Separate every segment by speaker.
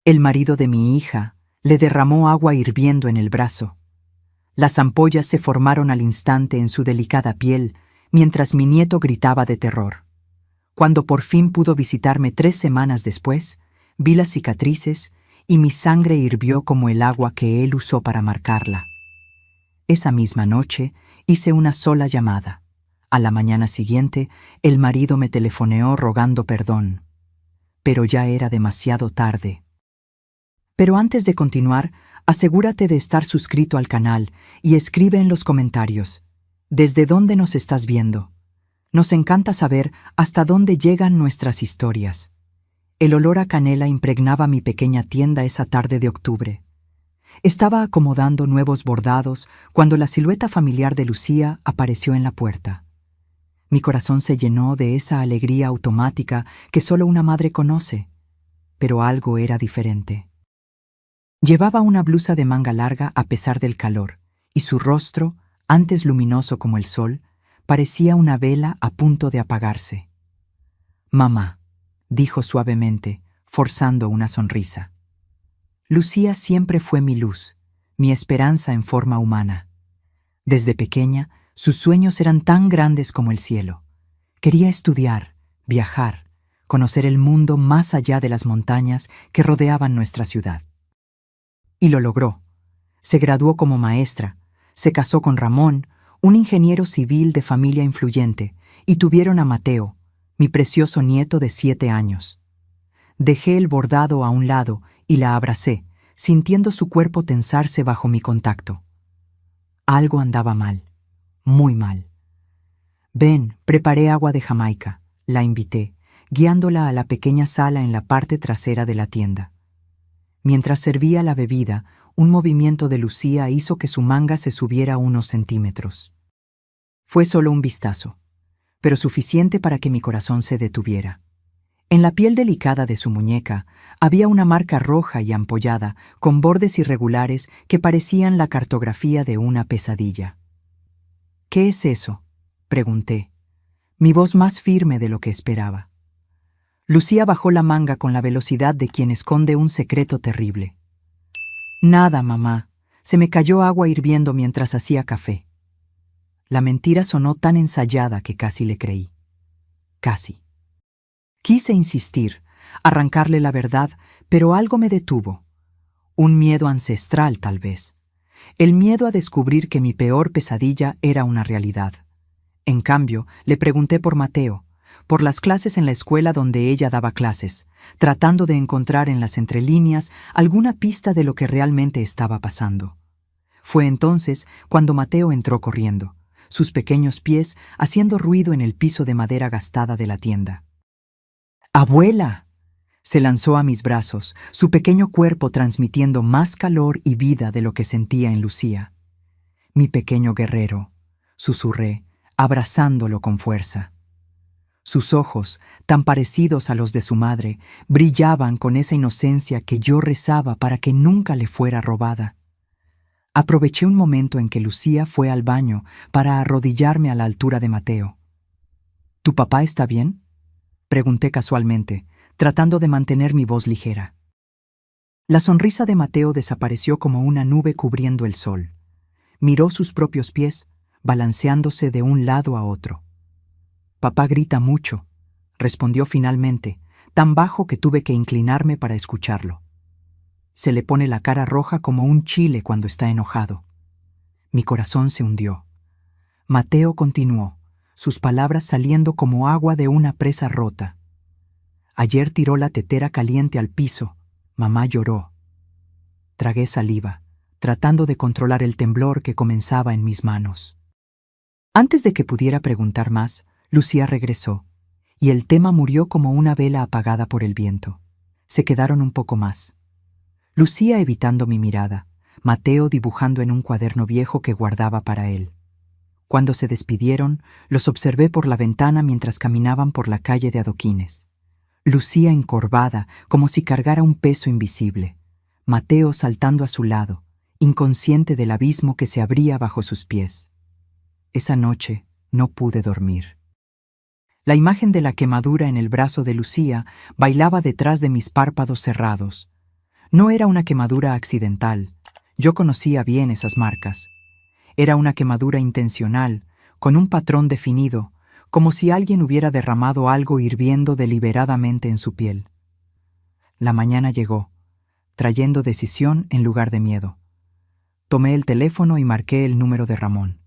Speaker 1: El marido de mi hija le derramó agua hirviendo en el brazo. Las ampollas se formaron al instante en su delicada piel, mientras mi nieto gritaba de terror. Cuando por fin pudo visitarme 3 semanas después, vi las cicatrices y mi sangre hirvió como el agua que él usó para marcarla. Esa misma noche hice una sola llamada. A la mañana siguiente, el marido me telefoneó rogando perdón. Pero ya era demasiado tarde. Pero antes de continuar, asegúrate de estar suscrito al canal y escribe en los comentarios ¿desde dónde nos estás viendo? Nos encanta saber hasta dónde llegan nuestras historias. El olor a canela impregnaba mi pequeña tienda esa tarde de octubre. Estaba acomodando nuevos bordados cuando la silueta familiar de Lucía apareció en la puerta. Mi corazón se llenó de esa alegría automática que solo una madre conoce, pero algo era diferente. Llevaba una blusa de manga larga a pesar del calor, y su rostro, antes luminoso como el sol, parecía una vela a punto de apagarse. «Mamá», dijo suavemente, forzando una sonrisa. Lucía siempre fue mi luz, mi esperanza en forma humana. Desde pequeña, sus sueños eran tan grandes como el cielo. Quería estudiar, viajar, conocer el mundo más allá de las montañas que rodeaban nuestra ciudad. Y lo logró. Se graduó como maestra, se casó con Ramón, un ingeniero civil de familia influyente, y tuvieron a Mateo, mi precioso nieto de 7 años. Dejé el bordado a un lado y la abracé, sintiendo su cuerpo tensarse bajo mi contacto. Algo andaba mal, muy mal. «Ven, preparé agua de Jamaica», la invité, guiándola a la pequeña sala en la parte trasera de la tienda. Mientras servía la bebida, un movimiento de Lucía hizo que su manga se subiera unos centímetros. Fue solo un vistazo, pero suficiente para que mi corazón se detuviera. En la piel delicada de su muñeca había una marca roja y ampollada, con bordes irregulares que parecían la cartografía de una pesadilla. «¿Qué es eso?», pregunté, mi voz más firme de lo que esperaba. Lucía bajó la manga con la velocidad de quien esconde un secreto terrible. «Nada, mamá. Se me cayó agua hirviendo mientras hacía café». La mentira sonó tan ensayada que casi le creí. Casi. Quise insistir, arrancarle la verdad, pero algo me detuvo. Un miedo ancestral, tal vez. El miedo a descubrir que mi peor pesadilla era una realidad. En cambio, le pregunté por Mateo, por las clases en la escuela donde ella daba clases, tratando de encontrar en las entrelíneas alguna pista de lo que realmente estaba pasando. Fue entonces cuando Mateo entró corriendo, sus pequeños pies haciendo ruido en el piso de madera gastada de la tienda. «¡Abuela!», se lanzó a mis brazos, su pequeño cuerpo transmitiendo más calor y vida de lo que sentía en Lucía. «Mi pequeño guerrero», susurré, abrazándolo con fuerza. Sus ojos, tan parecidos a los de su madre, brillaban con esa inocencia que yo rezaba para que nunca le fuera robada. Aproveché un momento en que Lucía fue al baño para arrodillarme a la altura de Mateo. «¿Tu papá está bien?», pregunté casualmente, tratando de mantener mi voz ligera. La sonrisa de Mateo desapareció como una nube cubriendo el sol. Miró sus propios pies, balanceándose de un lado a otro. «Papá grita mucho», respondió finalmente, tan bajo que tuve que inclinarme para escucharlo. «Se le pone la cara roja como un chile cuando está enojado». Mi corazón se hundió. Mateo continuó, sus palabras saliendo como agua de una presa rota. «Ayer tiró la tetera caliente al piso. Mamá lloró». Tragué saliva, tratando de controlar el temblor que comenzaba en mis manos. Antes de que pudiera preguntar más, Lucía regresó, y el tema murió como una vela apagada por el viento. Se quedaron un poco más. Lucía evitando mi mirada, Mateo dibujando en un cuaderno viejo que guardaba para él. Cuando se despidieron, los observé por la ventana mientras caminaban por la calle de adoquines. Lucía encorvada, como si cargara un peso invisible. Mateo saltando a su lado, inconsciente del abismo que se abría bajo sus pies. Esa noche no pude dormir. La imagen de la quemadura en el brazo de Lucía bailaba detrás de mis párpados cerrados. No era una quemadura accidental. Yo conocía bien esas marcas. Era una quemadura intencional, con un patrón definido, como si alguien hubiera derramado algo hirviendo deliberadamente en su piel. La mañana llegó, trayendo decisión en lugar de miedo. Tomé el teléfono y marqué el número de Ramón.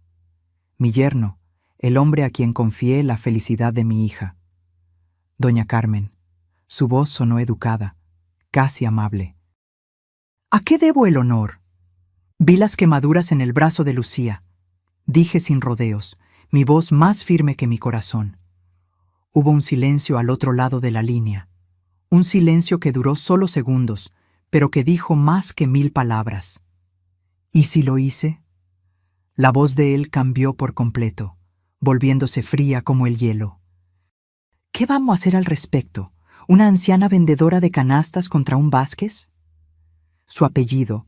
Speaker 1: Mi yerno, el hombre a quien confié la felicidad de mi hija. Doña Carmen. Su voz sonó educada, casi amable. ¿A qué debo el honor? Vi las quemaduras en el brazo de Lucía. Dije sin rodeos, mi voz más firme que mi corazón. Hubo un silencio al otro lado de la línea. Un silencio que duró solo segundos, pero que dijo más que 1000 palabras. ¿Y si lo hice? La voz de él cambió por completo, volviéndose fría como el hielo. ¿Qué vamos a hacer al respecto? ¿Una anciana vendedora de canastas contra un Vázquez? Su apellido,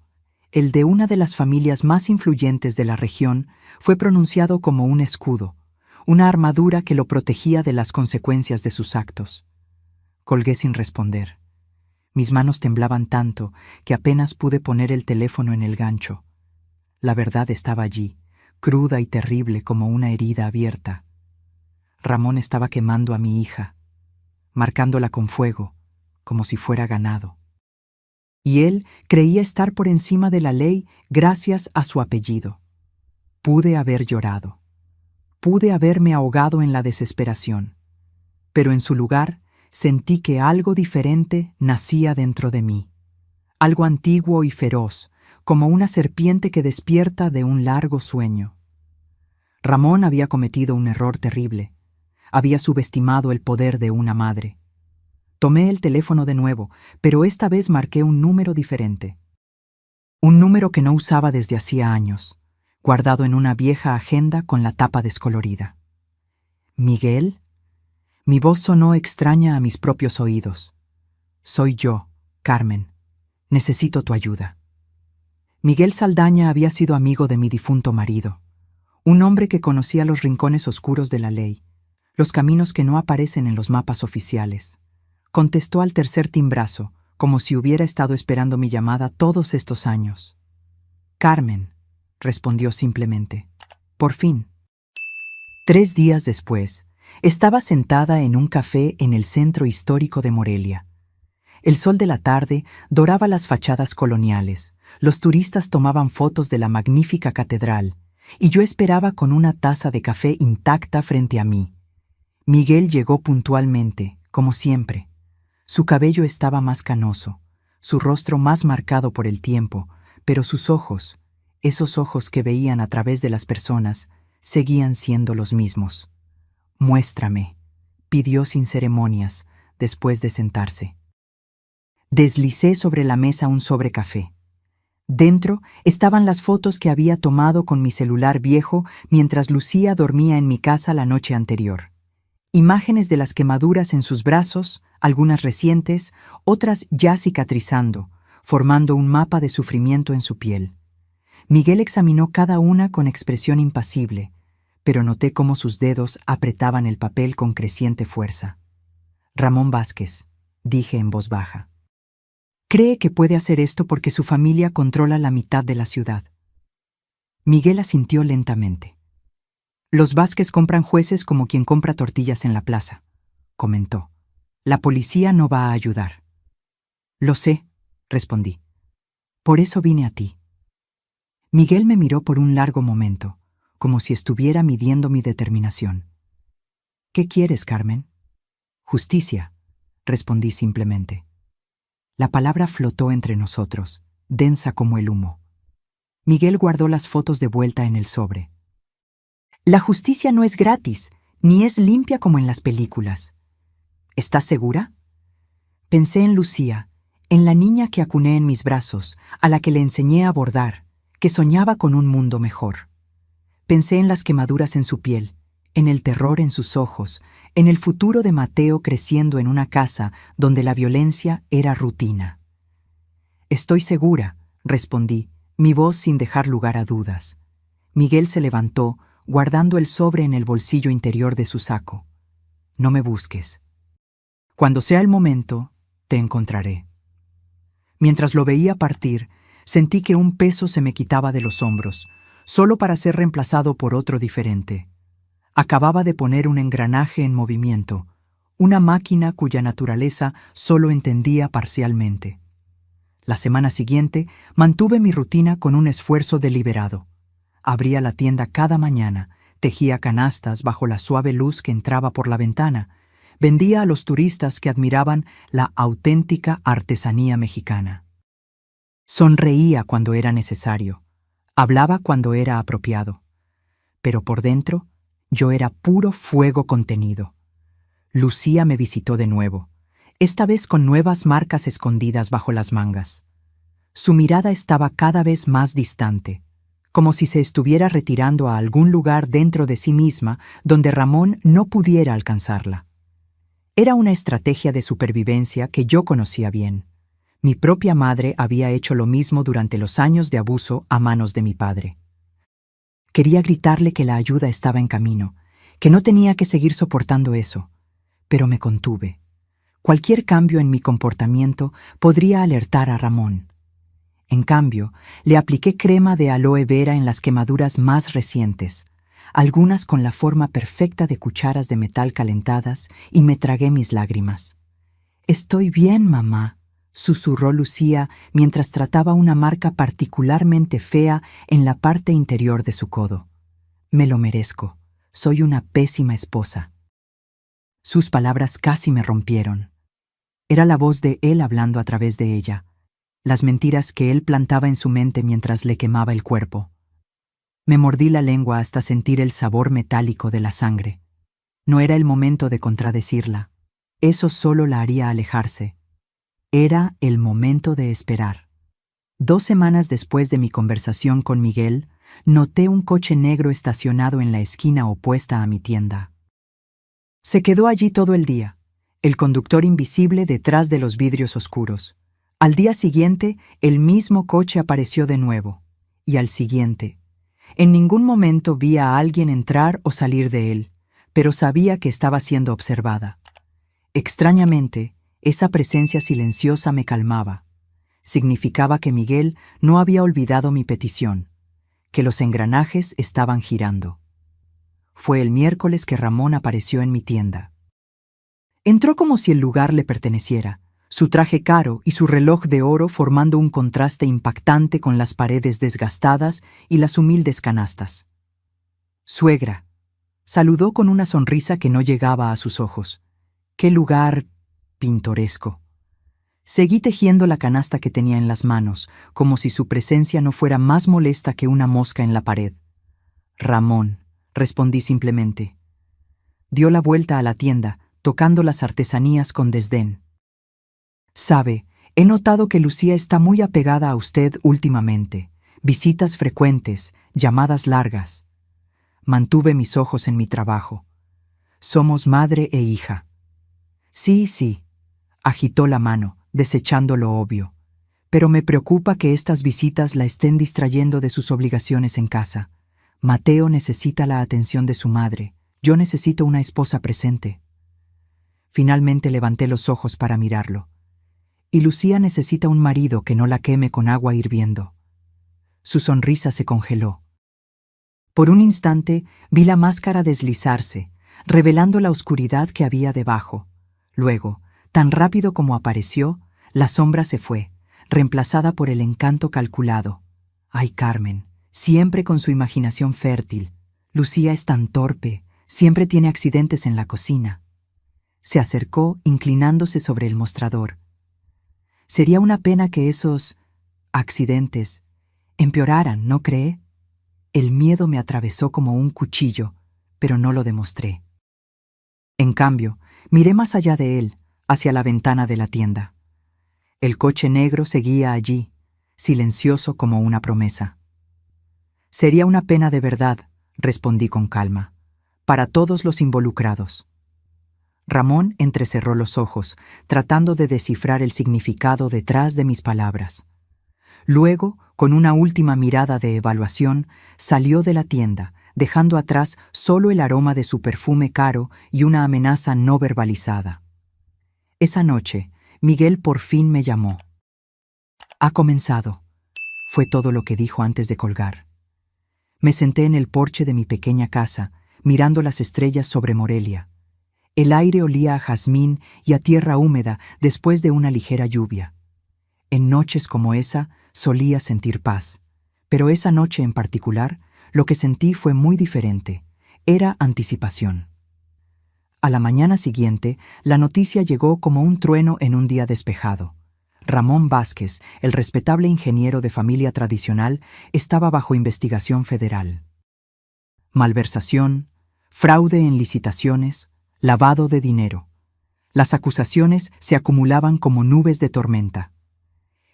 Speaker 1: el de una de las familias más influyentes de la región, fue pronunciado como un escudo, una armadura que lo protegía de las consecuencias de sus actos. Colgué sin responder. Mis manos temblaban tanto que apenas pude poner el teléfono en el gancho. La verdad estaba allí, cruda y terrible como una herida abierta. Ramón estaba quemando a mi hija, marcándola con fuego, como si fuera ganado. Y él creía estar por encima de la ley gracias a su apellido. Pude haber llorado. Pude haberme ahogado en la desesperación. Pero en su lugar sentí que algo diferente nacía dentro de mí. Algo antiguo y feroz, como una serpiente que despierta de un largo sueño. Ramón había cometido un error terrible. Había subestimado el poder de una madre. Tomé el teléfono de nuevo, pero esta vez marqué un número diferente. Un número que no usaba desde hacía años, guardado en una vieja agenda con la tapa descolorida. ¿Miguel? Mi voz sonó extraña a mis propios oídos. Soy yo, Carmen. Necesito tu ayuda. Miguel Saldaña había sido amigo de mi difunto marido, un hombre que conocía los rincones oscuros de la ley, los caminos que no aparecen en los mapas oficiales. Contestó al tercer timbrazo, como si hubiera estado esperando mi llamada todos estos años. Carmen, respondió simplemente. Por fin. 3 días después, estaba sentada en un café en el centro histórico de Morelia. El sol de la tarde doraba las fachadas coloniales, los turistas tomaban fotos de la magnífica catedral, y yo esperaba con una taza de café intacta frente a mí. Miguel llegó puntualmente, como siempre. Su cabello estaba más canoso, su rostro más marcado por el tiempo, pero sus ojos, esos ojos que veían a través de las personas, seguían siendo los mismos. «Muéstrame», pidió sin ceremonias, después de sentarse. Deslicé sobre la mesa un sobre café. Dentro estaban las fotos que había tomado con mi celular viejo mientras Lucía dormía en mi casa la noche anterior. Imágenes de las quemaduras en sus brazos, algunas recientes, otras ya cicatrizando, formando un mapa de sufrimiento en su piel. Miguel examinó cada una con expresión impasible, pero noté cómo sus dedos apretaban el papel con creciente fuerza. Ramón Vázquez, dije en voz baja. Cree que puede hacer esto porque su familia controla la mitad de la ciudad. Miguel asintió lentamente. Los Vázquez compran jueces como quien compra tortillas en la plaza, comentó. La policía no va a ayudar. Lo sé, respondí. Por eso vine a ti. Miguel me miró por un largo momento, como si estuviera midiendo mi determinación. ¿Qué quieres, Carmen? Justicia, respondí simplemente. La palabra flotó entre nosotros, densa como el humo. Miguel guardó las fotos de vuelta en el sobre. La justicia no es gratis, ni es limpia como en las películas. ¿Estás segura? Pensé en Lucía, en la niña que acuné en mis brazos, a la que le enseñé a bordar, que soñaba con un mundo mejor. Pensé en las quemaduras en su piel, en el terror en sus ojos, en el futuro de Mateo creciendo en una casa donde la violencia era rutina. Estoy segura, respondí, mi voz sin dejar lugar a dudas. Miguel se levantó, guardando el sobre en el bolsillo interior de su saco. No me busques. Cuando sea el momento, te encontraré. Mientras lo veía partir, sentí que un peso se me quitaba de los hombros, solo para ser reemplazado por otro diferente. Acababa de poner un engranaje en movimiento, una máquina cuya naturaleza solo entendía parcialmente. La semana siguiente mantuve mi rutina con un esfuerzo deliberado. Abría la tienda cada mañana, tejía canastas bajo la suave luz que entraba por la ventana, vendía a los turistas que admiraban la auténtica artesanía mexicana. Sonreía cuando era necesario, hablaba cuando era apropiado, pero por dentro yo era puro fuego contenido. Lucía me visitó de nuevo, esta vez con nuevas marcas escondidas bajo las mangas. Su mirada estaba cada vez más distante, como si se estuviera retirando a algún lugar dentro de sí misma donde Ramón no pudiera alcanzarla. Era una estrategia de supervivencia que yo conocía bien. Mi propia madre había hecho lo mismo durante los años de abuso a manos de mi padre. Quería gritarle que la ayuda estaba en camino, que no tenía que seguir soportando eso, pero me contuve. Cualquier cambio en mi comportamiento podría alertar a Ramón. En cambio, le apliqué crema de aloe vera en las quemaduras más recientes, algunas con la forma perfecta de cucharas de metal calentadas, y me tragué mis lágrimas. «Estoy bien, mamá», susurró Lucía mientras trataba una marca particularmente fea en la parte interior de su codo. «Me lo merezco. Soy una pésima esposa». Sus palabras casi me rompieron. Era la voz de él hablando a través de ella, las mentiras que él plantaba en su mente mientras le quemaba el cuerpo. Me mordí la lengua hasta sentir el sabor metálico de la sangre. No era el momento de contradecirla. Eso solo la haría alejarse. Era el momento de esperar. 2 semanas después de mi conversación con Miguel, noté un coche negro estacionado en la esquina opuesta a mi tienda. Se quedó allí todo el día, el conductor invisible detrás de los vidrios oscuros. Al día siguiente, el mismo coche apareció de nuevo, y al siguiente. En ningún momento vi a alguien entrar o salir de él, pero sabía que estaba siendo observada. Extrañamente, esa presencia silenciosa me calmaba. Significaba que Miguel no había olvidado mi petición, que los engranajes estaban girando. Fue el miércoles que Ramón apareció en mi tienda. Entró como si el lugar le perteneciera, su traje caro y su reloj de oro formando un contraste impactante con las paredes desgastadas y las humildes canastas. «Suegra», saludó con una sonrisa que no llegaba a sus ojos. «Qué lugar pintoresco». Seguí tejiendo la canasta que tenía en las manos, como si su presencia no fuera más molesta que una mosca en la pared. «Ramón», respondí simplemente. Dio la vuelta a la tienda, tocando las artesanías con desdén. «Sabe, he notado que Lucía está muy apegada a usted últimamente. Visitas frecuentes, llamadas largas». Mantuve mis ojos en mi trabajo. «Somos madre e hija». «Sí, sí», agitó la mano, desechando lo obvio. «Pero me preocupa que estas visitas la estén distrayendo de sus obligaciones en casa. Mateo necesita la atención de su madre. Yo necesito una esposa presente». Finalmente levanté los ojos para mirarlo. «Y Lucía necesita un marido que no la queme con agua hirviendo». Su sonrisa se congeló. Por un instante vi la máscara deslizarse, revelando la oscuridad que había debajo. Luego, tan rápido como apareció, la sombra se fue, reemplazada por el encanto calculado. «Ay, Carmen, siempre con su imaginación fértil. Lucía es tan torpe, siempre tiene accidentes en la cocina». Se acercó, inclinándose sobre el mostrador. «Sería una pena que esos accidentes empeoraran, ¿no cree?» El miedo me atravesó como un cuchillo, pero no lo demostré. En cambio, miré más allá de él, hacia la ventana de la tienda. El coche negro seguía allí, silencioso como una promesa. «Sería una pena de verdad», respondí con calma, «para todos los involucrados». Ramón entrecerró los ojos, tratando de descifrar el significado detrás de mis palabras. Luego, con una última mirada de evaluación, salió de la tienda, dejando atrás solo el aroma de su perfume caro y una amenaza no verbalizada. Esa noche, Miguel por fin me llamó. Ha comenzado, fue todo lo que dijo antes de colgar. Me senté en el porche de mi pequeña casa, mirando las estrellas sobre Morelia. El aire olía a jazmín y a tierra húmeda después de una ligera lluvia. En noches como esa solía sentir paz, pero esa noche en particular, lo que sentí fue muy diferente. Era anticipación. A la mañana siguiente, la noticia llegó como un trueno en un día despejado. Ramón Vázquez, el respetable ingeniero de familia tradicional, estaba bajo investigación federal. Malversación, fraude en licitaciones, lavado de dinero. Las acusaciones se acumulaban como nubes de tormenta.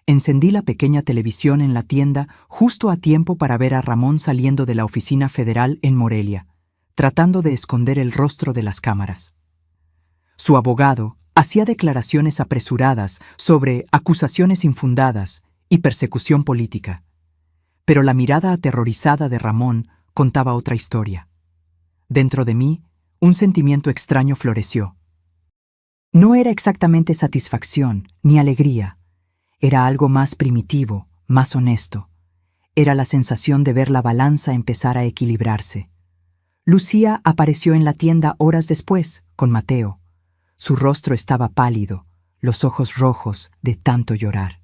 Speaker 1: Encendí la pequeña televisión en la tienda justo a tiempo para ver a Ramón saliendo de la oficina federal en Morelia, tratando de esconder el rostro de las cámaras. Su abogado hacía declaraciones apresuradas sobre acusaciones infundadas y persecución política. Pero la mirada aterrorizada de Ramón contaba otra historia. Dentro de mí, un sentimiento extraño floreció. No era exactamente satisfacción ni alegría. Era algo más primitivo, más honesto. Era la sensación de ver la balanza empezar a equilibrarse. Lucía apareció en la tienda horas después, con Mateo. Su rostro estaba pálido, los ojos rojos de tanto llorar.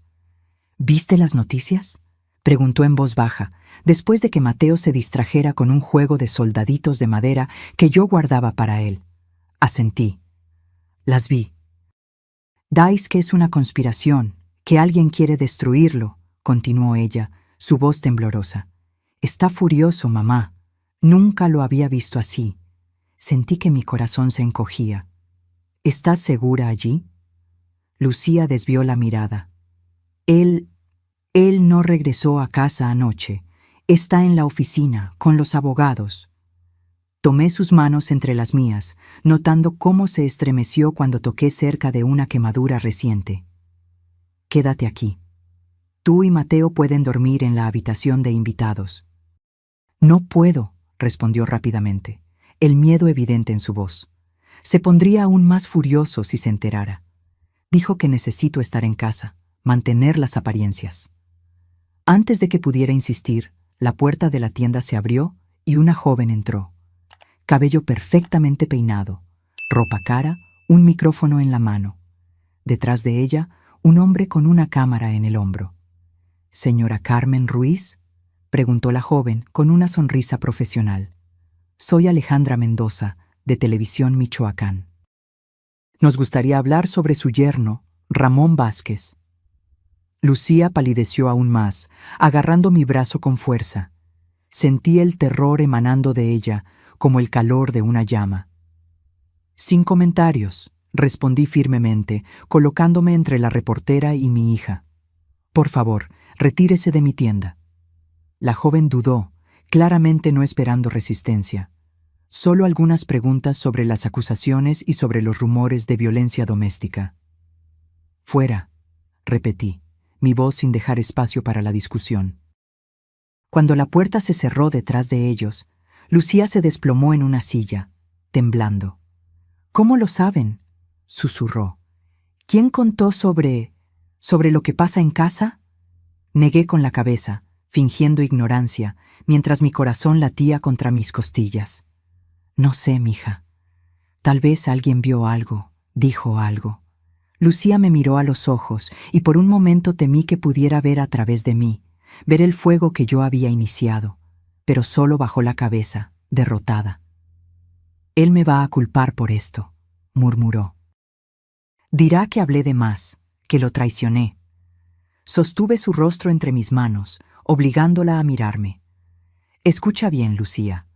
Speaker 1: ¿Viste las noticias?, preguntó en voz baja, después de que Mateo se distrajera con un juego de soldaditos de madera que yo guardaba para él. Asentí. Las vi. Dais que es una conspiración, que alguien quiere destruirlo, continuó ella, su voz temblorosa. Está furioso, mamá. Nunca lo había visto así. Sentí que mi corazón se encogía. ¿Estás segura allí? Lucía desvió la mirada. Él no regresó a casa anoche. Está en la oficina, con los abogados. Tomé sus manos entre las mías, notando cómo se estremeció cuando toqué cerca de una quemadura reciente. Quédate aquí. Tú y Mateo pueden dormir en la habitación de invitados. No puedo, respondió rápidamente, el miedo evidente en su voz. Se pondría aún más furioso si se enterara. Dijo que necesito estar en casa, mantener las apariencias. Antes de que pudiera insistir, la puerta de la tienda se abrió y una joven entró. Cabello perfectamente peinado, ropa cara, un micrófono en la mano. Detrás de ella, un hombre con una cámara en el hombro. ¿Señora Carmen Ruiz?, preguntó la joven con una sonrisa profesional. Soy Alejandra Mendoza, de Televisión Michoacán. Nos gustaría hablar sobre su yerno, Ramón Vázquez. Lucía palideció aún más, agarrando mi brazo con fuerza. Sentí el terror emanando de ella, como el calor de una llama. Sin comentarios, respondí firmemente, colocándome entre la reportera y mi hija. Por favor, retírese de mi tienda. La joven dudó, claramente no esperando resistencia. Solo algunas preguntas sobre las acusaciones y sobre los rumores de violencia doméstica. Fuera, repetí, mi voz sin dejar espacio para la discusión. Cuando la puerta se cerró detrás de ellos, Lucía se desplomó en una silla, temblando. ¿Cómo lo saben?, susurró. ¿Quién contó sobre lo que pasa en casa? Negué con la cabeza, fingiendo ignorancia, mientras mi corazón latía contra mis costillas. No sé, mija. Tal vez alguien vio algo, dijo algo. Lucía me miró a los ojos y por un momento temí que pudiera ver a través de mí, ver el fuego que yo había iniciado, pero solo bajó la cabeza, derrotada. Él me va a culpar por esto, murmuró. Dirá que hablé de más, que lo traicioné. Sostuve su rostro entre mis manos, obligándola a mirarme. Escucha bien, Lucía.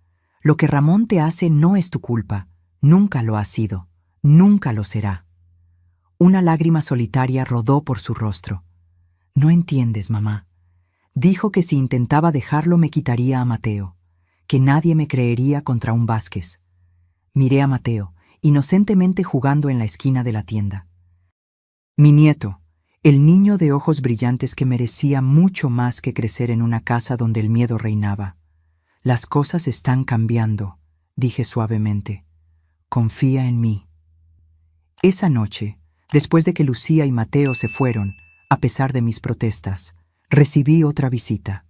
Speaker 1: Lo que Ramón te hace no es tu culpa. Nunca lo ha sido. Nunca lo será. Una lágrima solitaria rodó por su rostro. No entiendes, mamá. Dijo que si intentaba dejarlo me quitaría a Mateo, que nadie me creería contra un Vázquez. Miré a Mateo, inocentemente jugando en la esquina de la tienda. Mi nieto, el niño de ojos brillantes que merecía mucho más que crecer en una casa donde el miedo reinaba. Las cosas están cambiando, dije suavemente. Confía en mí. Esa noche, después de que Lucía y Mateo se fueron, A pesar de mis protestas, recibí otra visita.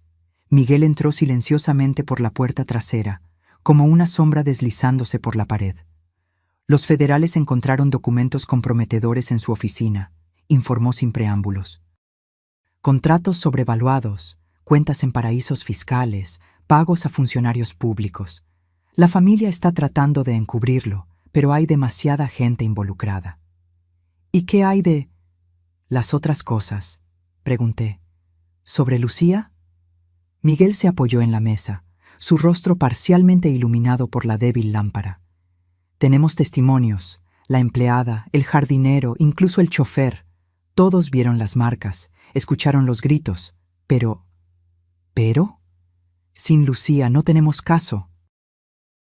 Speaker 1: Miguel entró silenciosamente por la puerta trasera, como una sombra deslizándose por la pared. Los federales encontraron documentos comprometedores en su oficina, informó sin preámbulos. Contratos sobrevaluados, cuentas en paraísos fiscales, pagos a funcionarios públicos. La familia está tratando de encubrirlo, pero hay demasiada gente involucrada. ¿Y qué hay de las otras cosas?, pregunté. ¿Sobre Lucía? Miguel se apoyó en la mesa, su rostro parcialmente iluminado por la débil lámpara. Tenemos testimonios, la empleada, el jardinero, incluso el chofer. Todos vieron las marcas, escucharon los gritos, pero... ¿Pero? Sin Lucía no tenemos caso.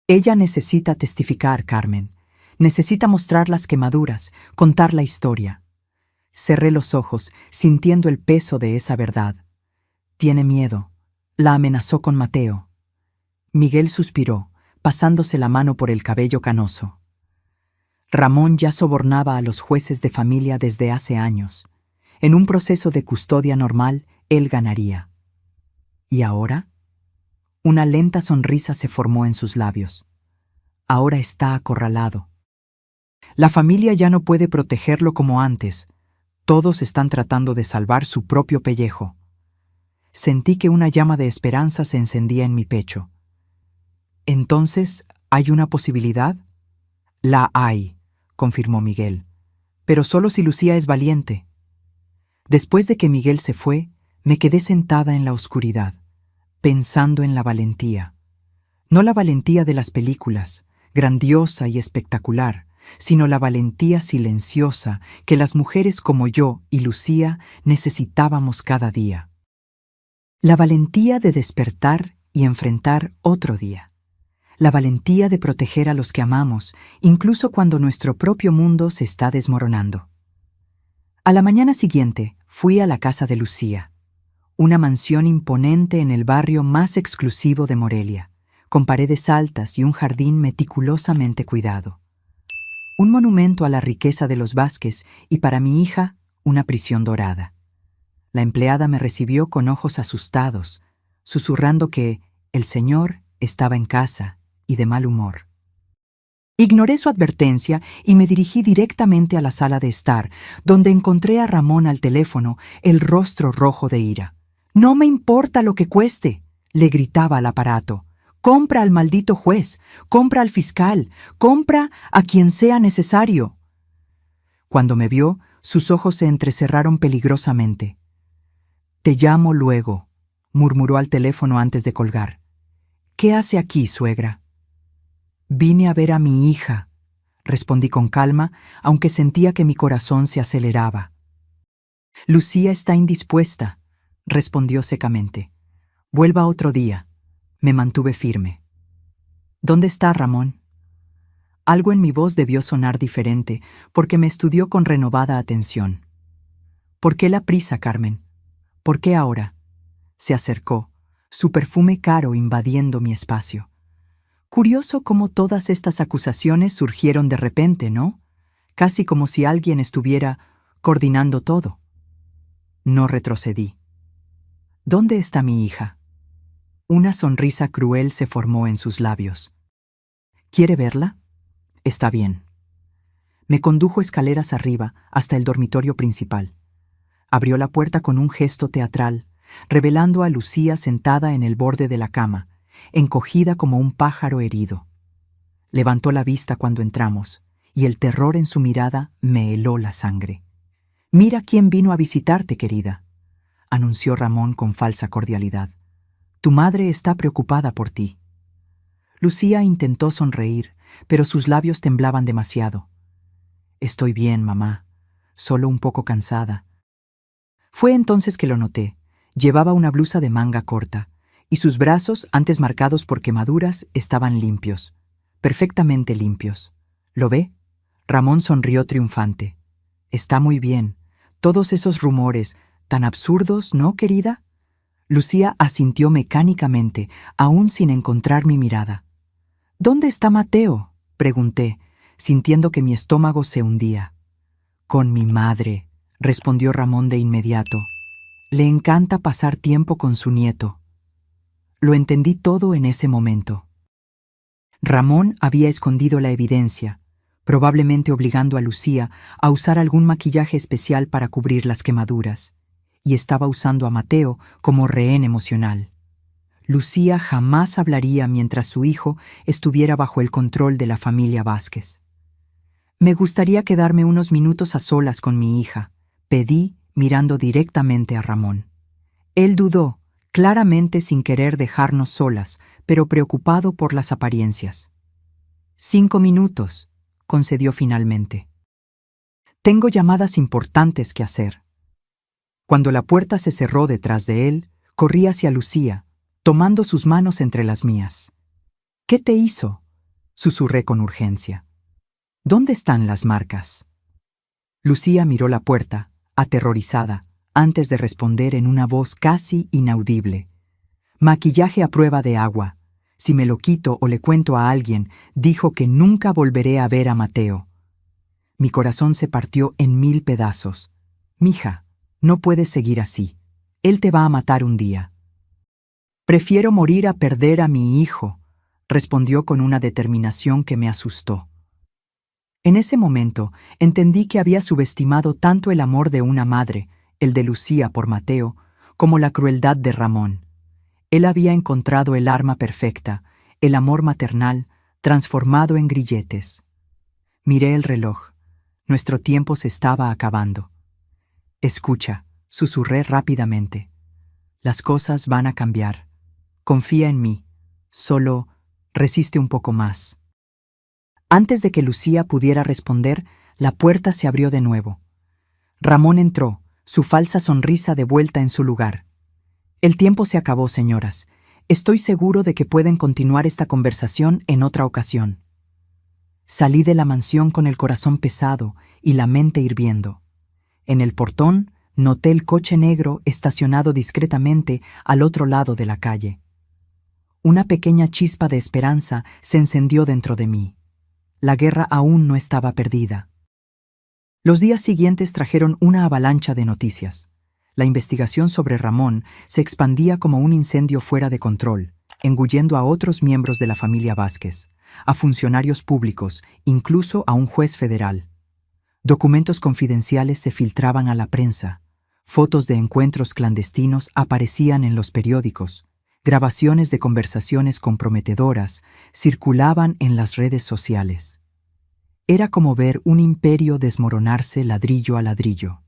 Speaker 1: Ella necesita testificar, Carmen. Necesita mostrar las quemaduras, contar la historia. Cerré los ojos, sintiendo el peso de esa verdad. Tiene miedo. La amenazó con Mateo. Miguel suspiró, pasándose la mano por el cabello canoso. Ramón ya sobornaba a los jueces de familia desde hace años. En un proceso de custodia normal, él ganaría. ¿Y ahora? Una lenta sonrisa se formó en sus labios. Ahora está acorralado. La familia ya no puede protegerlo como antes. Todos están tratando de salvar su propio pellejo. Sentí que una llama de esperanza se encendía en mi pecho. ¿Entonces hay una posibilidad? La hay, confirmó Miguel, pero solo si Lucía es valiente. Después de que Miguel se fue, me quedé sentada en la oscuridad, pensando en la valentía. No la valentía de las películas, grandiosa y espectacular, sino la valentía silenciosa que las mujeres como yo y Lucía necesitábamos cada día. La valentía de despertar y enfrentar otro día. La valentía de proteger a los que amamos, incluso cuando nuestro propio mundo se está desmoronando. A la mañana siguiente fui a la casa de Lucía, una mansión imponente en el barrio más exclusivo de Morelia, con paredes altas y un jardín meticulosamente cuidado. Un monumento a la riqueza de los Vázquez y para mi hija, una prisión dorada. La empleada me recibió con ojos asustados, susurrando que el señor estaba en casa y de mal humor. Ignoré su advertencia y me dirigí directamente a la sala de estar, donde encontré a Ramón al teléfono, el rostro rojo de ira. «No me importa lo que cueste», le gritaba al aparato. «Compra al maldito juez, compra al fiscal, compra a quien sea necesario». Cuando me vio, sus ojos se entrecerraron peligrosamente. «Te llamo luego», murmuró al teléfono antes de colgar. «¿Qué hace aquí, suegra?» «Vine a ver a mi hija», respondí con calma, aunque sentía que mi corazón se aceleraba. «Lucía está indispuesta», respondió secamente. «Vuelva otro día». Me mantuve firme. «¿Dónde está Ramón?» Algo en mi voz debió sonar diferente, porque me estudió con renovada atención. «¿Por qué la prisa, Carmen? ¿Por qué ahora?» Se acercó, su perfume caro invadiendo mi espacio. Curioso cómo todas estas acusaciones surgieron de repente, ¿no? Casi como si alguien estuviera coordinando todo. No retrocedí. «¿Dónde está mi hija?» Una sonrisa cruel se formó en sus labios. «¿Quiere verla? Está bien». Me condujo escaleras arriba hasta el dormitorio principal. Abrió la puerta con un gesto teatral, revelando a Lucía sentada en el borde de la cama, encogida como un pájaro herido. Levantó la vista cuando entramos, y el terror en su mirada me heló la sangre. «Mira quién vino a visitarte, querida», anunció Ramón con falsa cordialidad. «Tu madre está preocupada por ti». Lucía intentó sonreír, pero sus labios temblaban demasiado. «Estoy bien, mamá, solo un poco cansada». Fue entonces que lo noté. Llevaba una blusa de manga corta, y sus brazos, antes marcados por quemaduras, estaban limpios, perfectamente limpios. ¿Lo ve? Ramón sonrió triunfante. «Está muy bien. Todos esos rumores, tan absurdos, ¿no, querida?» Lucía asintió mecánicamente, aún sin encontrar mi mirada. «¿Dónde está Mateo?», pregunté, sintiendo que mi estómago se hundía. «Con mi madre», respondió Ramón de inmediato. Le encanta pasar tiempo con su nieto. Lo entendí todo en ese momento. Ramón había escondido la evidencia, probablemente obligando a Lucía a usar algún maquillaje especial para cubrir las quemaduras, y estaba usando a Mateo como rehén emocional. Lucía jamás hablaría mientras su hijo estuviera bajo el control de la familia Vázquez. Me gustaría quedarme unos minutos a solas con mi hija, pedí mirando directamente a Ramón. Él dudó, claramente sin querer dejarnos solas, pero preocupado por las apariencias. 5 minutos, concedió finalmente. Tengo llamadas importantes que hacer. Cuando la puerta se cerró detrás de él, corrí hacia Lucía, tomando sus manos entre las mías. ¿Qué te hizo?, susurré con urgencia. ¿Dónde están las marcas? Lucía miró la puerta, aterrorizada, antes de responder en una voz casi inaudible. Maquillaje a prueba de agua. Si me lo quito o le cuento a alguien, dijo que nunca volveré a ver a Mateo. Mi corazón se partió en 1000 pedazos. Mija, no puedes seguir así. Él te va a matar un día. Prefiero morir a perder a mi hijo, respondió con una determinación que me asustó. En ese momento entendí que había subestimado tanto el amor de una madre, el de Lucía por Mateo, como la crueldad de Ramón. Él había encontrado el arma perfecta, el amor maternal, transformado en grilletes. Miré el reloj. Nuestro tiempo se estaba acabando. Escucha, susurré rápidamente. Las cosas van a cambiar. Confía en mí. Solo resiste un poco más. Antes de que Lucía pudiera responder, la puerta se abrió de nuevo. Ramón entró, su falsa sonrisa de vuelta en su lugar. El tiempo se acabó, señoras. Estoy seguro de que pueden continuar esta conversación en otra ocasión. Salí de la mansión con el corazón pesado y la mente hirviendo. En el portón noté el coche negro estacionado discretamente al otro lado de la calle. Una pequeña chispa de esperanza se encendió dentro de mí. La guerra aún no estaba perdida. Los días siguientes trajeron una avalancha de noticias. La investigación sobre Ramón se expandía como un incendio fuera de control, engullendo a otros miembros de la familia Vázquez, a funcionarios públicos, incluso a un juez federal. Documentos confidenciales se filtraban a la prensa, fotos de encuentros clandestinos aparecían en los periódicos, grabaciones de conversaciones comprometedoras circulaban en las redes sociales. Era como ver un imperio desmoronarse ladrillo a ladrillo.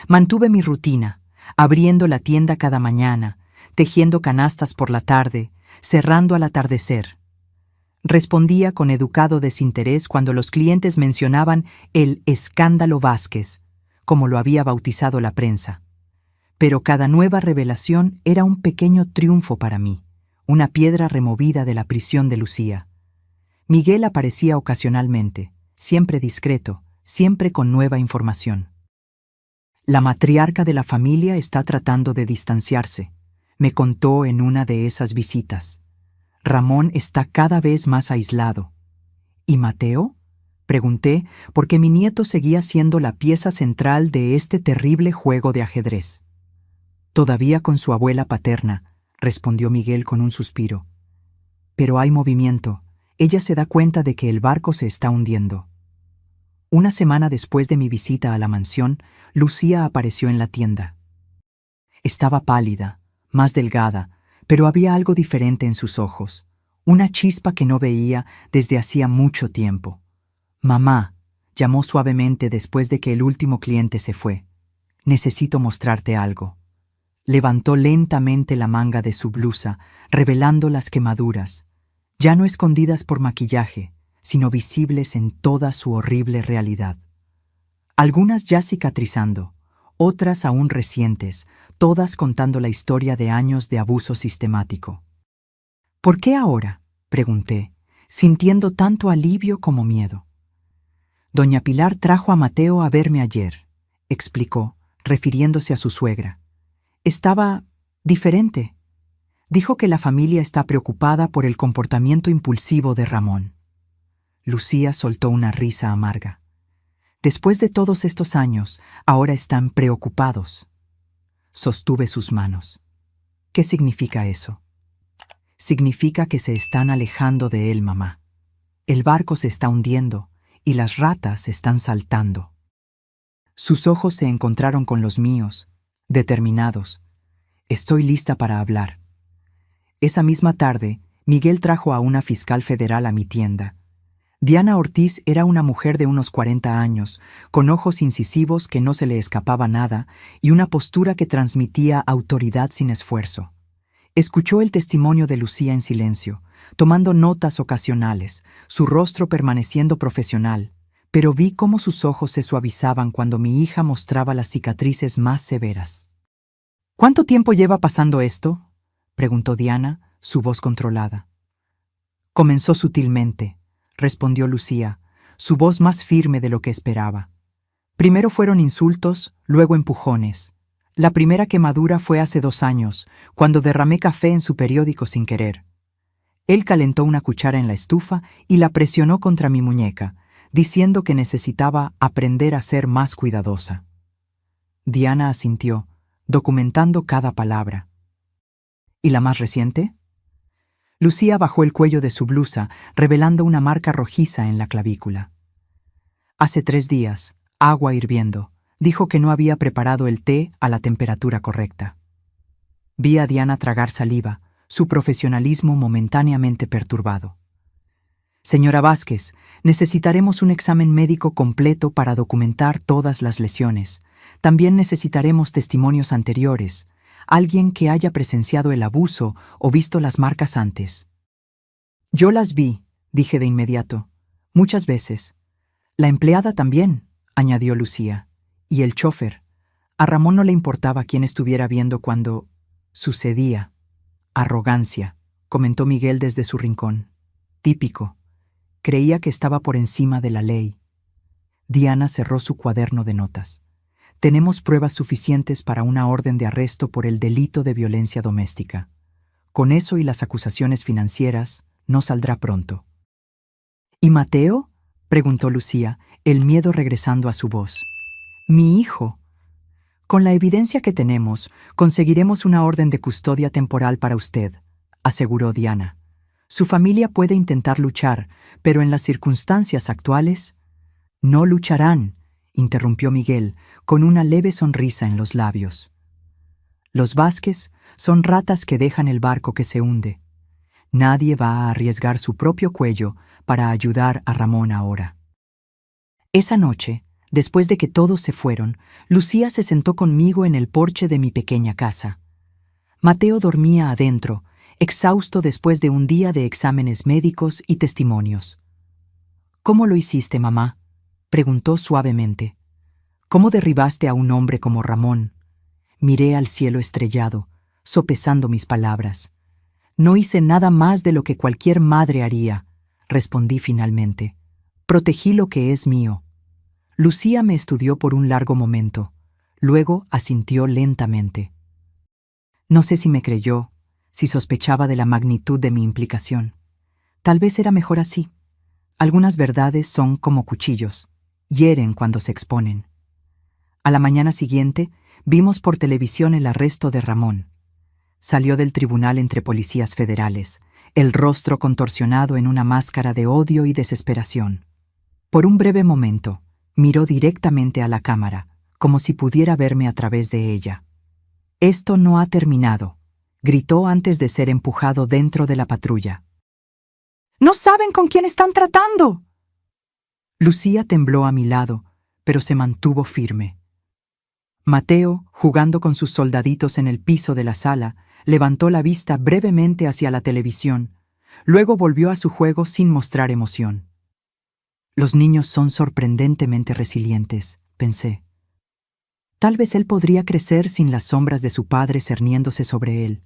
Speaker 1: Mantuve mi rutina, abriendo la tienda cada mañana, tejiendo canastas por la tarde, cerrando al atardecer. Respondía con educado desinterés cuando los clientes mencionaban el escándalo Vázquez, como lo había bautizado la prensa. Pero cada nueva revelación era un pequeño triunfo para mí, una piedra removida de la prisión de Lucía. Miguel aparecía ocasionalmente, siempre discreto, siempre con nueva información. La matriarca de la familia está tratando de distanciarse, me contó en una de esas visitas. Ramón está cada vez más aislado. ¿Y Mateo?, pregunté, porque mi nieto seguía siendo la pieza central de este terrible juego de ajedrez. Todavía con su abuela paterna, respondió Miguel con un suspiro. Pero hay movimiento. Ella se da cuenta de que el barco se está hundiendo. Una semana después de mi visita a la mansión, Lucía apareció en la tienda. Estaba pálida, más delgada, pero había algo diferente en sus ojos, una chispa que no veía desde hacía mucho tiempo. «Mamá», llamó suavemente después de que el último cliente se fue. «Necesito mostrarte algo». Levantó lentamente la manga de su blusa, revelando las quemaduras, ya no escondidas por maquillaje, sino visibles en toda su horrible realidad. Algunas ya cicatrizando, otras aún recientes, todas contando la historia de años de abuso sistemático. «¿Por qué ahora?», pregunté, sintiendo tanto alivio como miedo. «Doña Pilar trajo a Mateo a verme ayer», explicó, refiriéndose a su suegra. «Estaba diferente. Dijo que la familia está preocupada por el comportamiento impulsivo de Ramón». Lucía soltó una risa amarga. Después de todos estos años, ahora están preocupados. Sostuve sus manos. ¿Qué significa eso? Significa que se están alejando de él, mamá. El barco se está hundiendo y las ratas están saltando. Sus ojos se encontraron con los míos, determinados. Estoy lista para hablar. Esa misma tarde, Miguel trajo a una fiscal federal a mi tienda. Diana Ortiz era una mujer de unos 40 años, con ojos incisivos que no se le escapaba nada y una postura que transmitía autoridad sin esfuerzo. Escuchó el testimonio de Lucía en silencio, tomando notas ocasionales, su rostro permaneciendo profesional, pero vi cómo sus ojos se suavizaban cuando mi hija mostraba las cicatrices más severas. ¿Cuánto tiempo lleva pasando esto?, preguntó Diana, su voz controlada. Comenzó sutilmente, respondió Lucía, su voz más firme de lo que esperaba. Primero fueron insultos, luego empujones. La primera quemadura fue hace 2 años, cuando derramé café en su periódico sin querer. Él calentó una cuchara en la estufa y la presionó contra mi muñeca, diciendo que necesitaba aprender a ser más cuidadosa. Diana asintió, documentando cada palabra. ¿Y la más reciente? Lucía bajó el cuello de su blusa, revelando una marca rojiza en la clavícula. Hace 3 días, agua hirviendo. Dijo que no había preparado el té a la temperatura correcta. Vi a Diana tragar saliva, su profesionalismo momentáneamente perturbado. Señora Vázquez, necesitaremos un examen médico completo para documentar todas las lesiones. También necesitaremos testimonios anteriores, alguien que haya presenciado el abuso o visto las marcas antes. Yo las vi, dije de inmediato, muchas veces. La empleada también, añadió Lucía. Y el chofer. A Ramón no le importaba quién estuviera viendo cuando sucedía. Arrogancia, comentó Miguel desde su rincón. Típico. Creía que estaba por encima de la ley. Diana cerró su cuaderno de notas. Tenemos pruebas suficientes para una orden de arresto por el delito de violencia doméstica. Con eso y las acusaciones financieras, no saldrá pronto. ¿Y Mateo?, preguntó Lucía, el miedo regresando a su voz. Mi hijo. Con la evidencia que tenemos, conseguiremos una orden de custodia temporal para usted, aseguró Diana. Su familia puede intentar luchar, pero en las circunstancias actuales... No lucharán, interrumpió Miguel, con una leve sonrisa en los labios. Los Vázquez son ratas que dejan el barco que se hunde. Nadie va a arriesgar su propio cuello para ayudar a Ramón ahora. Esa noche, después de que todos se fueron, Lucía se sentó conmigo en el porche de mi pequeña casa. Mateo dormía adentro, exhausto después de un día de exámenes médicos y testimonios. ¿Cómo lo hiciste, mamá?, preguntó suavemente. ¿Cómo derribaste a un hombre como Ramón? Miré al cielo estrellado, sopesando mis palabras. No hice nada más de lo que cualquier madre haría, respondí finalmente. Protegí lo que es mío. Lucía me estudió por un largo momento. Luego asintió lentamente. No sé si me creyó, si sospechaba de la magnitud de mi implicación. Tal vez era mejor así. Algunas verdades son como cuchillos, hieren cuando se exponen. A la mañana siguiente, vimos por televisión el arresto de Ramón. Salió del tribunal entre policías federales, el rostro contorsionado en una máscara de odio y desesperación. Por un breve momento, miró directamente a la cámara, como si pudiera verme a través de ella. «Esto no ha terminado», gritó antes de ser empujado dentro de la patrulla. «¡No saben con quién están tratando!» Lucía tembló a mi lado, pero se mantuvo firme. Mateo, jugando con sus soldaditos en el piso de la sala, levantó la vista brevemente hacia la televisión, luego volvió a su juego sin mostrar emoción. Los niños son sorprendentemente resilientes, pensé. Tal vez él podría crecer sin las sombras de su padre cerniéndose sobre él.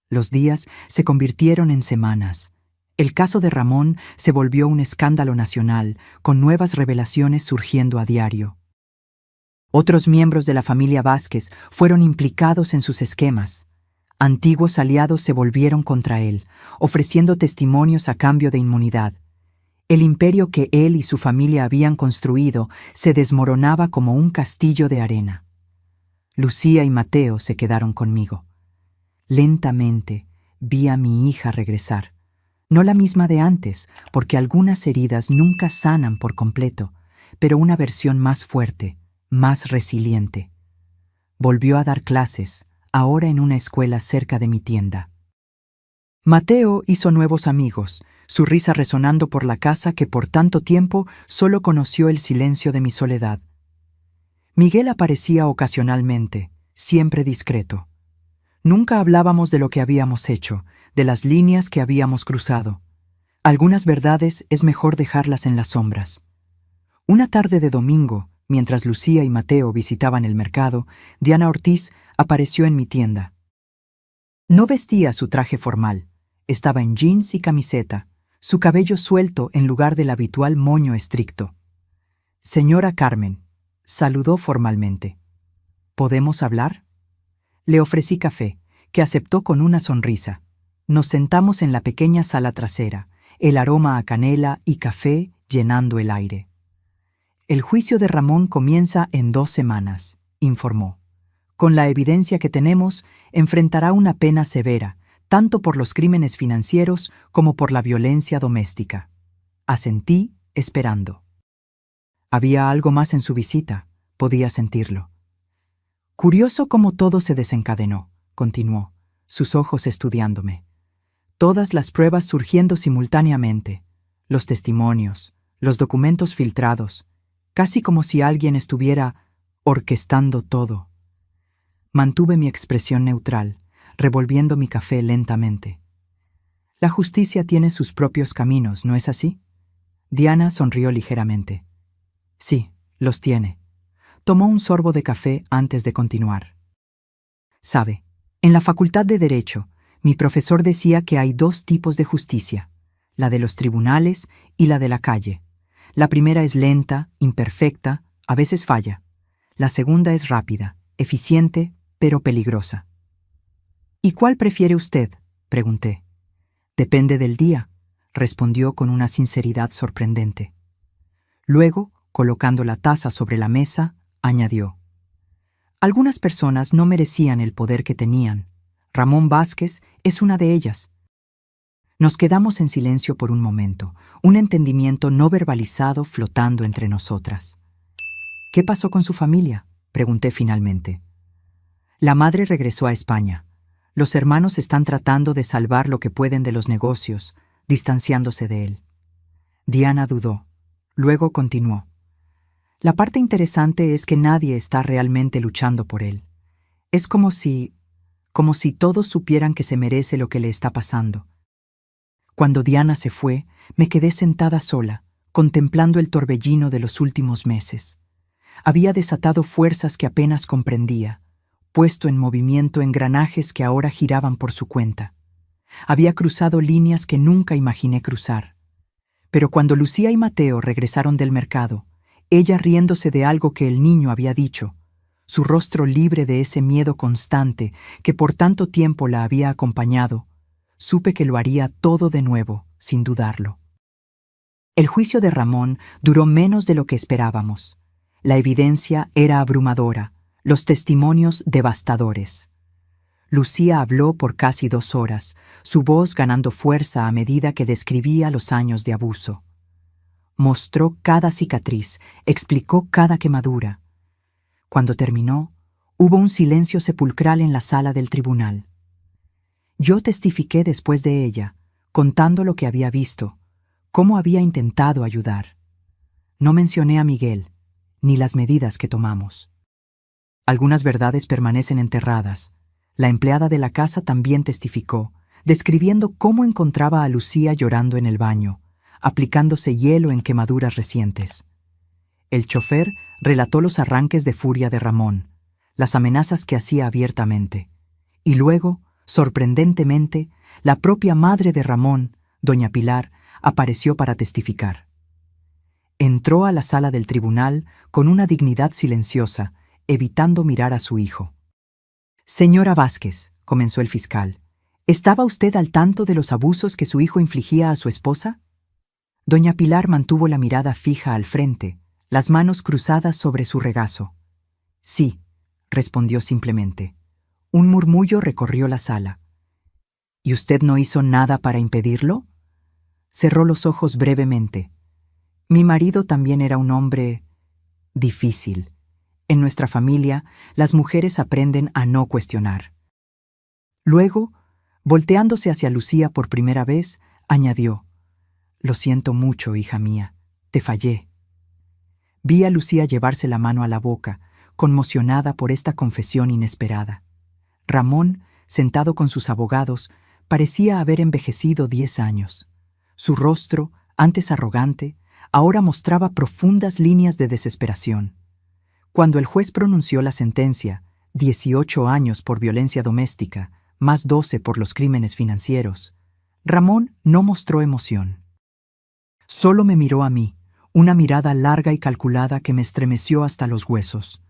Speaker 1: Los días se convirtieron en semanas. El caso de Ramón se volvió un escándalo nacional, con nuevas revelaciones surgiendo a diario. Otros miembros de la familia Vázquez fueron implicados en sus esquemas. Antiguos aliados se volvieron contra él, ofreciendo testimonios a cambio de inmunidad. El imperio que él y su familia habían construido se desmoronaba como un castillo de arena. Lucía y Mateo se quedaron conmigo. Lentamente vi a mi hija regresar. No la misma de antes, porque algunas heridas nunca sanan por completo, pero una versión más fuerte, más resiliente. Volvió a dar clases, ahora en una escuela cerca de mi tienda. Mateo hizo nuevos amigos, su risa resonando por la casa que por tanto tiempo solo conoció el silencio de mi soledad. Miguel aparecía ocasionalmente, siempre discreto. Nunca hablábamos de lo que habíamos hecho, de las líneas que habíamos cruzado. Algunas verdades es mejor dejarlas en las sombras. Una tarde de domingo, mientras Lucía y Mateo visitaban el mercado, Diana Ortiz apareció en mi tienda. No vestía su traje formal, estaba en jeans y camiseta, su cabello suelto en lugar del habitual moño estricto. «Señora Carmen», saludó formalmente. «¿Podemos hablar?». Le ofrecí café, que aceptó con una sonrisa. Nos sentamos en la pequeña sala trasera, el aroma a canela y café llenando el aire. «El juicio de Ramón comienza en 2 semanas», informó. «Con la evidencia que tenemos, enfrentará una pena severa, tanto por los crímenes financieros como por la violencia doméstica». Asentí, esperando. Había algo más en su visita, podía sentirlo. «Curioso cómo todo se desencadenó», continuó, sus ojos estudiándome. «Todas las pruebas surgiendo simultáneamente, los testimonios, los documentos filtrados, casi como si alguien estuviera orquestando todo». Mantuve mi expresión neutral, revolviendo mi café lentamente. «La justicia tiene sus propios caminos, ¿no es así?». Diana sonrió ligeramente. «Sí, los tiene». Tomó un sorbo de café antes de continuar. «Sabe, en la Facultad de Derecho, mi profesor decía que hay 2 tipos de justicia, la de los tribunales y la de la calle. La primera es lenta, imperfecta, a veces falla. La segunda es rápida, eficiente, pero peligrosa». «¿Y cuál prefiere usted?», pregunté. «Depende del día», respondió con una sinceridad sorprendente. Luego, colocando la taza sobre la mesa, añadió: «Algunas personas no merecían el poder que tenían. Ramón Vázquez es una de ellas». Nos quedamos en silencio por un momento, un entendimiento no verbalizado flotando entre nosotras. «¿Qué pasó con su familia?», pregunté finalmente. «La madre regresó a España. Los hermanos están tratando de salvar lo que pueden de los negocios, distanciándose de él». Diana dudó. Luego continuó: «La parte interesante es que nadie está realmente luchando por él. Es como si todos supieran que se merece lo que le está pasando». Cuando Diana se fue, me quedé sentada sola, contemplando el torbellino de los últimos meses. Había desatado fuerzas que apenas comprendía, puesto en movimiento engranajes que ahora giraban por su cuenta. Había cruzado líneas que nunca imaginé cruzar. Pero cuando Lucía y Mateo regresaron del mercado, ella riéndose de algo que el niño había dicho, su rostro libre de ese miedo constante que por tanto tiempo la había acompañado, supe que lo haría todo de nuevo, sin dudarlo. El juicio de Ramón duró menos de lo que esperábamos. La evidencia era abrumadora, los testimonios devastadores. Lucía habló por casi 2 horas, su voz ganando fuerza a medida que describía los años de abuso. Mostró cada cicatriz, explicó cada quemadura. Cuando terminó, hubo un silencio sepulcral en la sala del tribunal. Yo testifiqué después de ella, contando lo que había visto, cómo había intentado ayudar. No mencioné a Miguel, ni las medidas que tomamos. Algunas verdades permanecen enterradas. La empleada de la casa también testificó, describiendo cómo encontraba a Lucía llorando en el baño, aplicándose hielo en quemaduras recientes. El chofer relató los arranques de furia de Ramón, las amenazas que hacía abiertamente, y luego, sorprendentemente, la propia madre de Ramón, doña Pilar, apareció para testificar. Entró a la sala del tribunal con una dignidad silenciosa, evitando mirar a su hijo. «Señora Vázquez», comenzó el fiscal, «¿estaba usted al tanto de los abusos que su hijo infligía a su esposa?». Doña Pilar mantuvo la mirada fija al frente, las manos cruzadas sobre su regazo. Sí, respondió simplemente. Un murmullo recorrió la sala. ¿Y usted no hizo nada para impedirlo? Cerró los ojos brevemente. Mi marido también era un hombre difícil. En nuestra familia, las mujeres aprenden a no cuestionar. Luego, volteándose hacia Lucía por primera vez, añadió: Lo siento mucho, hija mía, te fallé. Vi a Lucía llevarse la mano a la boca, conmocionada por esta confesión inesperada. Ramón, sentado con sus abogados, parecía haber envejecido 10 años. Su rostro, antes arrogante, ahora mostraba profundas líneas de desesperación. Cuando el juez pronunció la sentencia, 18 años por violencia doméstica, más 12 por los crímenes financieros, Ramón no mostró emoción. Solo me miró a mí, una mirada larga y calculada que me estremeció hasta los huesos.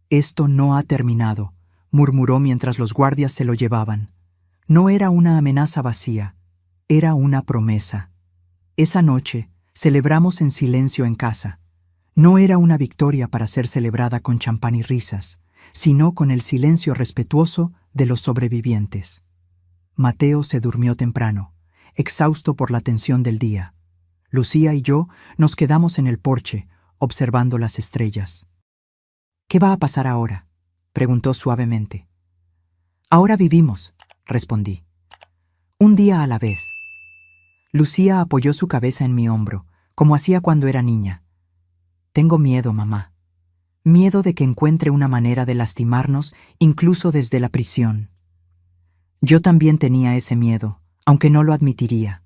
Speaker 1: Esto no ha terminado, murmuró mientras los guardias se lo llevaban. No era una amenaza vacía, era una promesa. Esa noche celebramos en silencio en casa. No era una victoria para ser celebrada con champán y risas, sino con el silencio respetuoso de los sobrevivientes. Mateo se durmió temprano, exhausto por la tensión del día. Lucía y yo nos quedamos en el porche, observando las estrellas. ¿Qué va a pasar ahora?, preguntó suavemente. Ahora vivimos, respondí. Un día a la vez. Lucía apoyó su cabeza en mi hombro, como hacía cuando era niña. Tengo miedo, mamá. Miedo de que encuentre una manera de lastimarnos, incluso desde la prisión. Yo también tenía ese miedo, aunque no lo admitiría.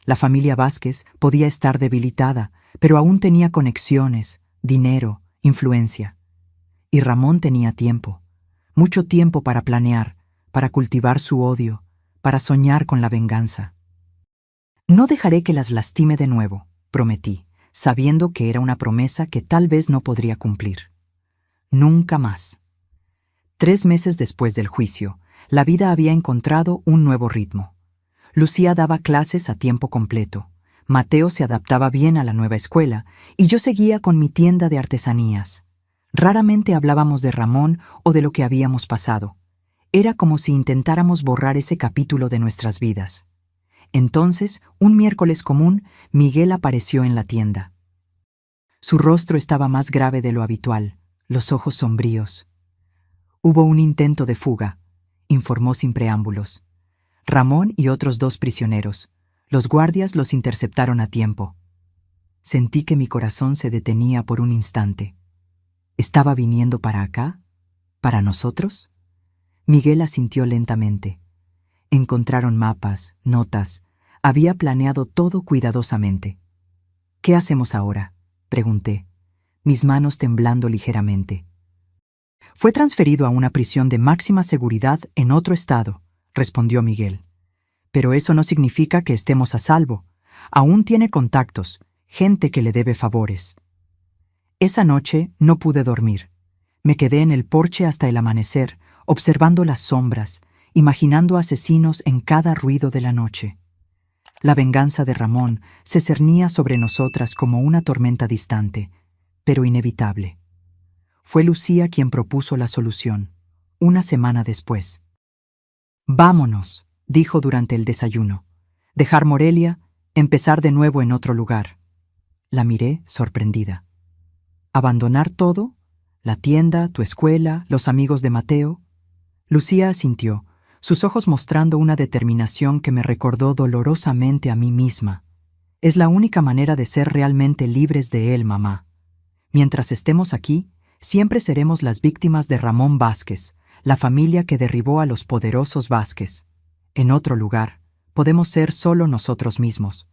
Speaker 1: La familia Vázquez podía estar debilitada, pero aún tenía conexiones, dinero, influencia. Y Ramón tenía tiempo, mucho tiempo para planear, para cultivar su odio, para soñar con la venganza. No dejaré que las lastime de nuevo, prometí, sabiendo que era una promesa que tal vez no podría cumplir. Nunca más. 3 meses después del juicio, la vida había encontrado un nuevo ritmo. Lucía daba clases a tiempo completo, Mateo se adaptaba bien a la nueva escuela y yo seguía con mi tienda de artesanías. Raramente hablábamos de Ramón o de lo que habíamos pasado. Era como si intentáramos borrar ese capítulo de nuestras vidas. Entonces, un miércoles común, Miguel apareció en la tienda. Su rostro estaba más grave de lo habitual, los ojos sombríos. Hubo un intento de fuga, informó sin preámbulos. Ramón y otros 2 prisioneros. Los guardias los interceptaron a tiempo. Sentí que mi corazón se detenía por un instante. ¿Estaba viniendo para acá? ¿Para nosotros? Miguel asintió lentamente. Encontraron mapas, notas. Había planeado todo cuidadosamente. ¿Qué hacemos ahora?, pregunté, mis manos temblando ligeramente. Fue transferido a una prisión de máxima seguridad en otro estado, respondió Miguel. Pero eso no significa que estemos a salvo. Aún tiene contactos, gente que le debe favores. Esa noche no pude dormir. Me quedé en el porche hasta el amanecer, observando las sombras, imaginando asesinos en cada ruido de la noche. La venganza de Ramón se cernía sobre nosotras como una tormenta distante, pero inevitable. Fue Lucía quien propuso la solución, una semana después. «Vámonos», dijo durante el desayuno. «Dejar Morelia, empezar de nuevo en otro lugar». La miré sorprendida. «¿Abandonar todo? ¿La tienda, tu escuela, los amigos de Mateo?» Lucía asintió, sus ojos mostrando una determinación que me recordó dolorosamente a mí misma. «Es la única manera de ser realmente libres de él, mamá. Mientras estemos aquí, siempre seremos las víctimas de Ramón Vázquez, la familia que derribó a los poderosos Vázquez. En otro lugar, podemos ser solo nosotros mismos».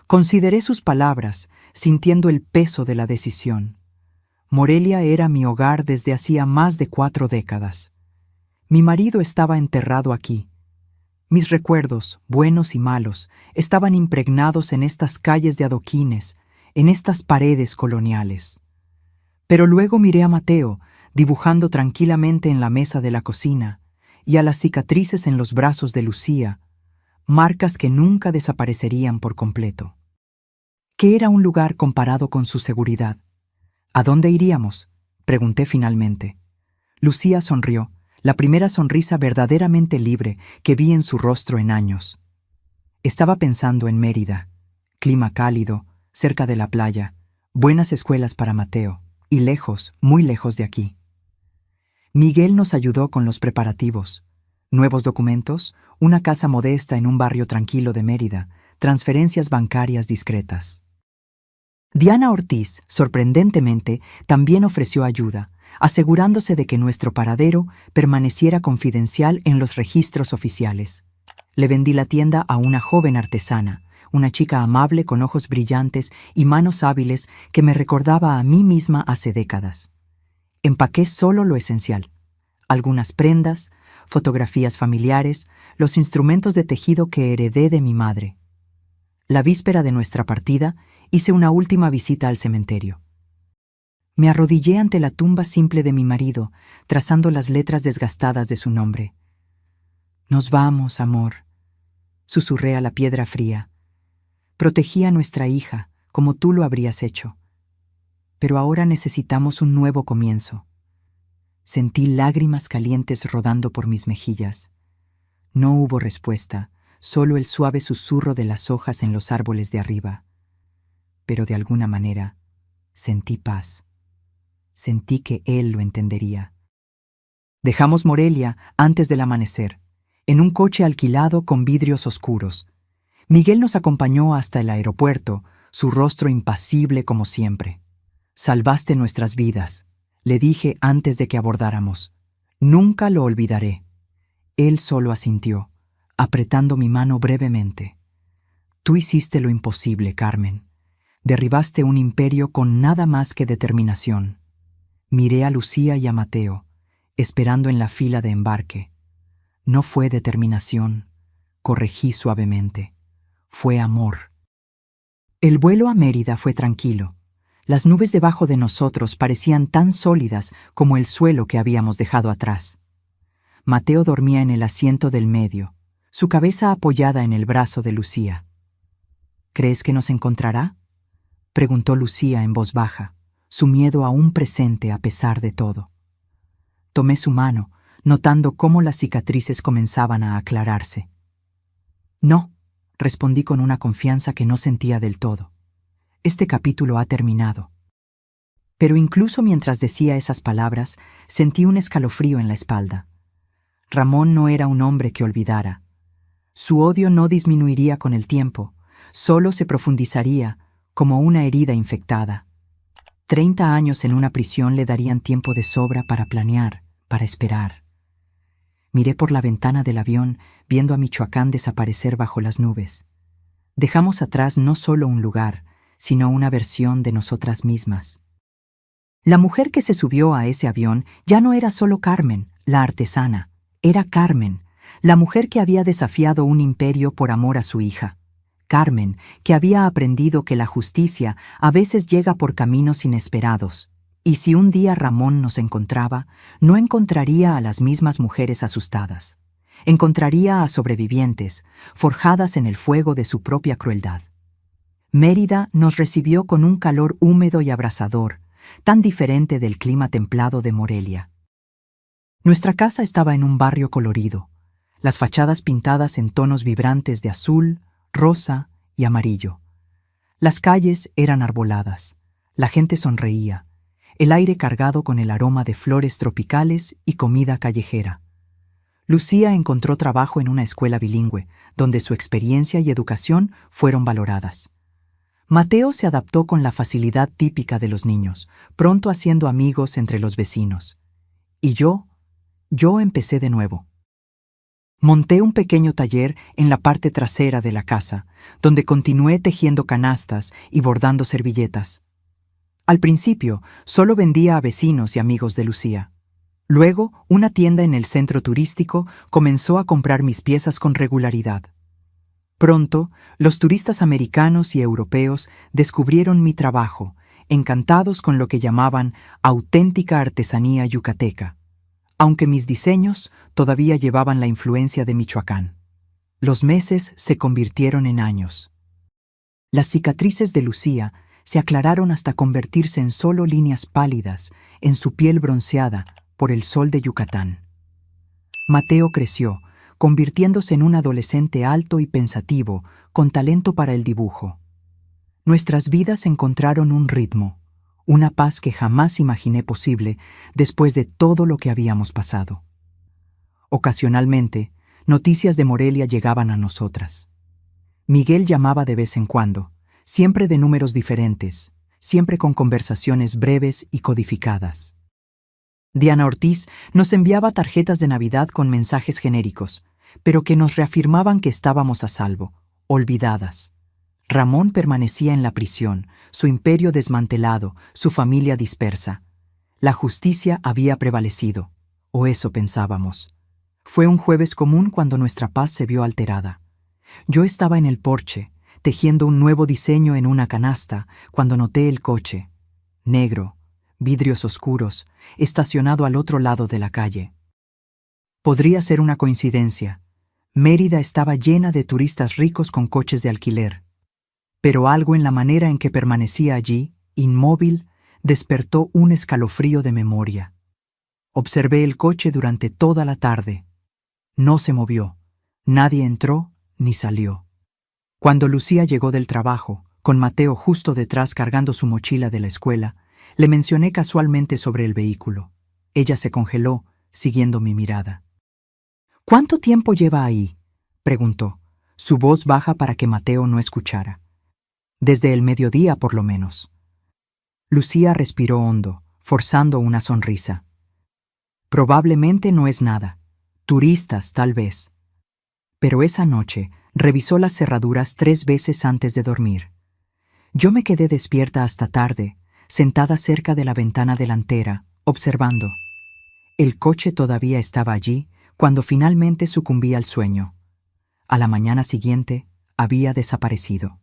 Speaker 1: Consideré sus palabras, sintiendo el peso de la decisión. Morelia era mi hogar desde hacía más de 4 décadas. Mi marido estaba enterrado aquí. Mis recuerdos, buenos y malos, estaban impregnados en estas calles de adoquines, en estas paredes coloniales. Pero luego miré a Mateo, dibujando tranquilamente en la mesa de la cocina, y a las cicatrices en los brazos de Lucía, marcas que nunca desaparecerían por completo. ¿Qué era un lugar comparado con su seguridad? ¿A dónde iríamos?, pregunté finalmente. Lucía sonrió, la primera sonrisa verdaderamente libre que vi en su rostro en años. Estaba pensando en Mérida, clima cálido, cerca de la playa, buenas escuelas para Mateo, y lejos, muy lejos de aquí. Miguel nos ayudó con los preparativos. Nuevos documentos, una casa modesta en un barrio tranquilo de Mérida, transferencias bancarias discretas. Diana Ortiz, sorprendentemente, también ofreció ayuda, asegurándose de que nuestro paradero permaneciera confidencial en los registros oficiales. Le vendí la tienda a una joven artesana, una chica amable con ojos brillantes y manos hábiles que me recordaba a mí misma hace décadas. Empaqué solo lo esencial: algunas prendas, fotografías familiares, los instrumentos de tejido que heredé de mi madre. La víspera de nuestra partida, hice una última visita al cementerio. Me arrodillé ante la tumba simple de mi marido, trazando las letras desgastadas de su nombre. «Nos vamos, amor», susurré a la piedra fría. «Protegí a nuestra hija, como tú lo habrías hecho. Pero ahora necesitamos un nuevo comienzo». Sentí lágrimas calientes rodando por mis mejillas. No hubo respuesta, solo el suave susurro de las hojas en los árboles de arriba. Pero de alguna manera, sentí paz. Sentí que él lo entendería. Dejamos Morelia antes del amanecer, en un coche alquilado con vidrios oscuros. Miguel nos acompañó hasta el aeropuerto, su rostro impasible como siempre. «Salvaste nuestras vidas», le dije antes de que abordáramos. «Nunca lo olvidaré». Él solo asintió, apretando mi mano brevemente. «Tú hiciste lo imposible, Carmen. Derribaste un imperio con nada más que determinación». Miré a Lucía y a Mateo, esperando en la fila de embarque. «No fue determinación», corregí suavemente. «Fue amor». El vuelo a Mérida fue tranquilo. Las nubes debajo de nosotros parecían tan sólidas como el suelo que habíamos dejado atrás. Mateo dormía en el asiento del medio, su cabeza apoyada en el brazo de Lucía. «¿Crees que nos encontrará?», preguntó Lucía en voz baja, su miedo aún presente a pesar de todo. Tomé su mano, notando cómo las cicatrices comenzaban a aclararse. «No», respondí con una confianza que no sentía del todo. «Este capítulo ha terminado». Pero incluso mientras decía esas palabras, sentí un escalofrío en la espalda. Ramón no era un hombre que olvidara. Su odio no disminuiría con el tiempo, solo se profundizaría como una herida infectada. 30 años en una prisión le darían tiempo de sobra para planear, para esperar. Miré por la ventana del avión, viendo a Michoacán desaparecer bajo las nubes. Dejamos atrás no solo un lugar, sino una versión de nosotras mismas. La mujer que se subió a ese avión ya no era solo Carmen, la artesana. Era Carmen, la mujer que había desafiado un imperio por amor a su hija. Carmen, que había aprendido que la justicia a veces llega por caminos inesperados. Y si un día Ramón nos encontraba, no encontraría a las mismas mujeres asustadas. Encontraría a sobrevivientes, forjadas en el fuego de su propia crueldad. Mérida nos recibió con un calor húmedo y abrasador, tan diferente del clima templado de Morelia. Nuestra casa estaba en un barrio colorido, las fachadas pintadas en tonos vibrantes de azul, rosa y amarillo. Las calles eran arboladas, la gente sonreía, el aire cargado con el aroma de flores tropicales y comida callejera. Lucía encontró trabajo en una escuela bilingüe, donde su experiencia y educación fueron valoradas. Mateo se adaptó con la facilidad típica de los niños, pronto haciendo amigos entre los vecinos. Y yo empecé de nuevo. Monté un pequeño taller en la parte trasera de la casa, donde continué tejiendo canastas y bordando servilletas. Al principio, solo vendía a vecinos y amigos de Lucía. Luego, una tienda en el centro turístico comenzó a comprar mis piezas con regularidad. Pronto, los turistas americanos y europeos descubrieron mi trabajo, encantados con lo que llamaban auténtica artesanía yucateca, aunque mis diseños todavía llevaban la influencia de Michoacán. Los meses se convirtieron en años. Las cicatrices de Lucía se aclararon hasta convertirse en solo líneas pálidas en su piel bronceada por el sol de Yucatán. Mateo creció, convirtiéndose en un adolescente alto y pensativo, con talento para el dibujo. Nuestras vidas encontraron un ritmo, una paz que jamás imaginé posible después de todo lo que habíamos pasado. Ocasionalmente, noticias de Morelia llegaban a nosotras. Miguel llamaba de vez en cuando, siempre de números diferentes, siempre con conversaciones breves y codificadas. Diana Ortiz nos enviaba tarjetas de Navidad con mensajes genéricos, pero que nos reafirmaban que estábamos a salvo, olvidadas. Ramón permanecía en la prisión, su imperio desmantelado, su familia dispersa. La justicia había prevalecido, o eso pensábamos. Fue un jueves común cuando nuestra paz se vio alterada. Yo estaba en el porche, tejiendo un nuevo diseño en una canasta, cuando noté el coche, negro, vidrios oscuros, estacionado al otro lado de la calle. Podría ser una coincidencia. Mérida estaba llena de turistas ricos con coches de alquiler. Pero algo en la manera en que permanecía allí, inmóvil, despertó un escalofrío de memoria. Observé el coche durante toda la tarde. No se movió. Nadie entró ni salió. Cuando Lucía llegó del trabajo, con Mateo justo detrás cargando su mochila de la escuela, le mencioné casualmente sobre el vehículo. Ella se congeló, siguiendo mi mirada. «¿Cuánto tiempo lleva ahí?», preguntó, su voz baja para que Mateo no escuchara. «Desde el mediodía, por lo menos». Lucía respiró hondo, forzando una sonrisa. «Probablemente no es nada. Turistas, tal vez». Pero esa noche revisó las cerraduras 3 veces antes de dormir. Yo me quedé despierta hasta tarde, sentada cerca de la ventana delantera, observando. El coche todavía estaba allí cuando finalmente sucumbí al sueño. A la mañana siguiente había desaparecido.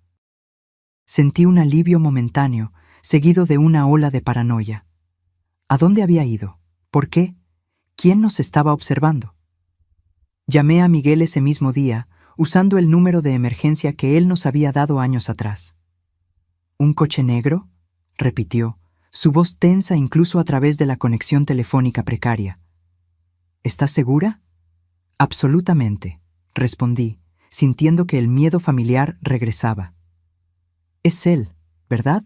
Speaker 1: Sentí un alivio momentáneo, seguido de una ola de paranoia. ¿A dónde había ido? ¿Por qué? ¿Quién nos estaba observando? Llamé a Miguel ese mismo día, usando el número de emergencia que él nos había dado años atrás. ¿Un coche negro?, repitió, su voz tensa incluso a través de la conexión telefónica precaria. ¿Estás segura? Absolutamente, respondí, sintiendo que el miedo familiar regresaba. Es él, ¿verdad?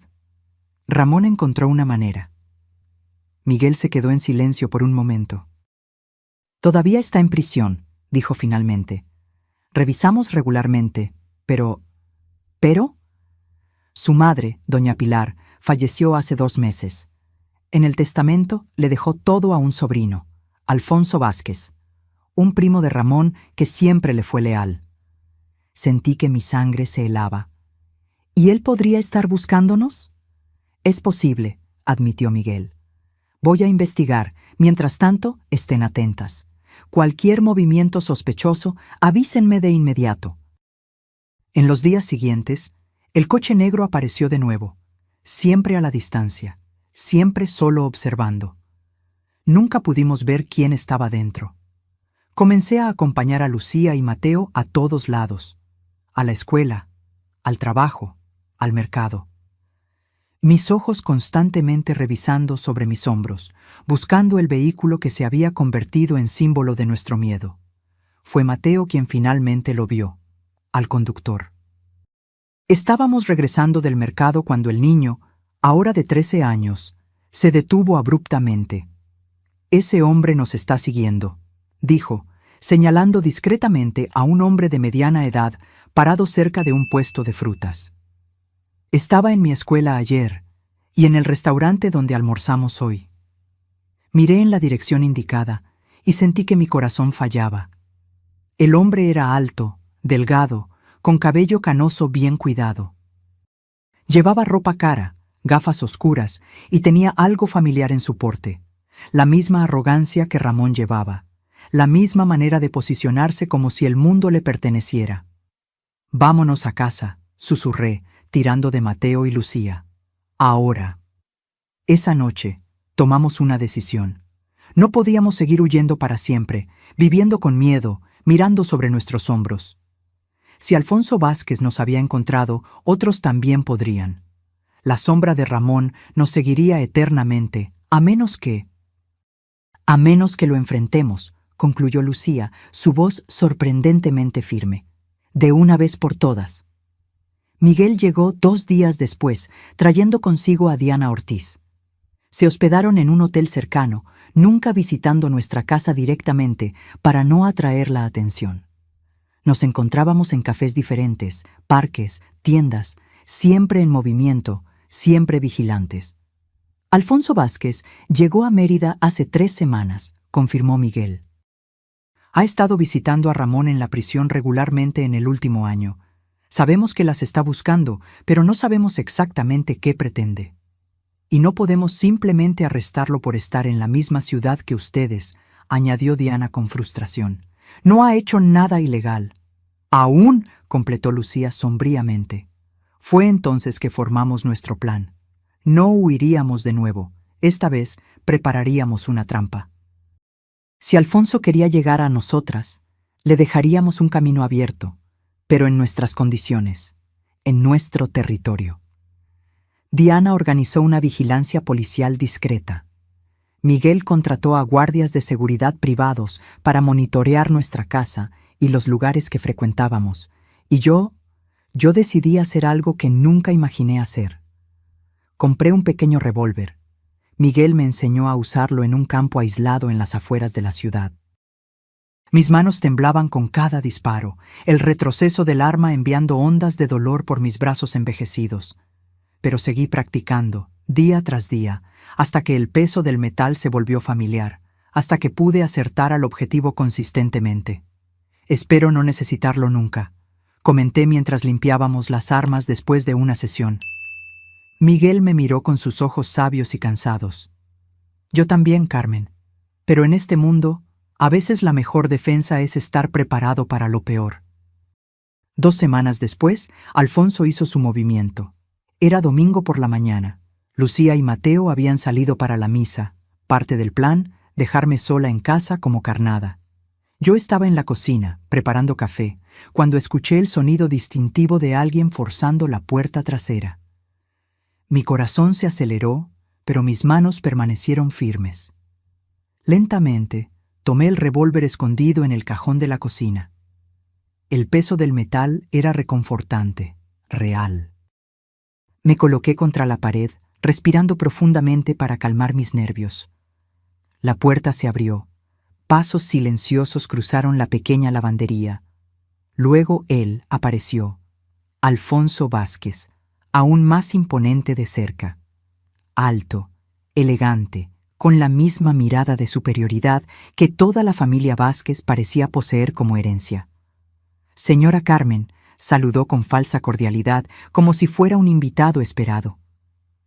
Speaker 1: Ramón encontró una manera. Miguel se quedó en silencio por un momento. Todavía está en prisión, dijo finalmente. Revisamos regularmente, pero... ¿Pero? Su madre, doña Pilar, falleció hace 2 meses. En el testamento le dejó todo a un sobrino, Alfonso Vázquez, un primo de Ramón que siempre le fue leal. Sentí que mi sangre se helaba. ¿Y él podría estar buscándonos? Es posible, admitió Miguel. Voy a investigar. Mientras tanto, estén atentas. Cualquier movimiento sospechoso, avísenme de inmediato. En los días siguientes, el coche negro apareció de nuevo, siempre a la distancia, siempre solo observando. Nunca pudimos ver quién estaba dentro. Comencé a acompañar a Lucía y Mateo a todos lados, a la escuela, al trabajo, al mercado. Mis ojos constantemente revisando sobre mis hombros, buscando el vehículo que se había convertido en símbolo de nuestro miedo. Fue Mateo quien finalmente lo vio, al conductor. Estábamos regresando del mercado cuando el niño, ahora de 13 años, se detuvo abruptamente. «Ese hombre nos está siguiendo», dijo, señalando discretamente a un hombre de mediana edad parado cerca de un puesto de frutas. «Estaba en mi escuela ayer y en el restaurante donde almorzamos hoy». Miré en la dirección indicada y sentí que mi corazón fallaba. El hombre era alto, delgado, con cabello canoso bien cuidado. Llevaba ropa cara, gafas oscuras y tenía algo familiar en su porte, la misma arrogancia que Ramón llevaba, la misma manera de posicionarse como si el mundo le perteneciera. «Vámonos a casa», susurré, tirando de Mateo y Lucía. «Ahora». Esa noche tomamos una decisión. No podíamos seguir huyendo para siempre, viviendo con miedo, mirando sobre nuestros hombros. Si Alfonso Vázquez nos había encontrado, otros también podrían. La sombra de Ramón nos seguiría eternamente, a menos que lo enfrentemos, concluyó Lucía, su voz sorprendentemente firme. De una vez por todas. Miguel llegó 2 días después, trayendo consigo a Diana Ortiz. Se hospedaron en un hotel cercano, nunca visitando nuestra casa directamente para no atraer la atención. Nos encontrábamos en cafés diferentes, parques, tiendas, siempre en movimiento, siempre vigilantes. Alfonso Vázquez llegó a Mérida hace 3 semanas, confirmó Miguel. Ha estado visitando a Ramón en la prisión regularmente en el último año. Sabemos que las está buscando, pero no sabemos exactamente qué pretende. Y no podemos simplemente arrestarlo por estar en la misma ciudad que ustedes, añadió Diana con frustración. No ha hecho nada ilegal. Aún, completó Lucía sombríamente. Fue entonces que formamos nuestro plan. No huiríamos de nuevo. Esta vez prepararíamos una trampa. Si Alfonso quería llegar a nosotras, le dejaríamos un camino abierto, pero en nuestras condiciones, en nuestro territorio. Diana organizó una vigilancia policial discreta. Miguel contrató a guardias de seguridad privados para monitorear nuestra casa y los lugares que frecuentábamos, y yo decidí hacer algo que nunca imaginé hacer. Compré un pequeño revólver. Miguel me enseñó a usarlo en un campo aislado en las afueras de la ciudad. Mis manos temblaban con cada disparo, el retroceso del arma enviando ondas de dolor por mis brazos envejecidos. Pero seguí practicando, día tras día, hasta que el peso del metal se volvió familiar, hasta que pude acertar al objetivo consistentemente. Espero no necesitarlo nunca, comenté mientras limpiábamos las armas después de una sesión. Miguel me miró con sus ojos sabios y cansados. Yo también, Carmen. Pero en este mundo, a veces la mejor defensa es estar preparado para lo peor. 2 semanas después, Alfonso hizo su movimiento. Era domingo por la mañana. Lucía y Mateo habían salido para la misa. Parte del plan, dejarme sola en casa como carnada. Yo estaba en la cocina, preparando café, cuando escuché el sonido distintivo de alguien forzando la puerta trasera. Mi corazón se aceleró, pero mis manos permanecieron firmes. Lentamente, tomé el revólver escondido en el cajón de la cocina. El peso del metal era reconfortante, real. Me coloqué contra la pared, respirando profundamente para calmar mis nervios. La puerta se abrió. Pasos silenciosos cruzaron la pequeña lavandería. Luego él apareció, Alfonso Vázquez, aún más imponente de cerca. Alto, elegante, con la misma mirada de superioridad que toda la familia Vázquez parecía poseer como herencia. Señora Carmen, saludó con falsa cordialidad, como si fuera un invitado esperado.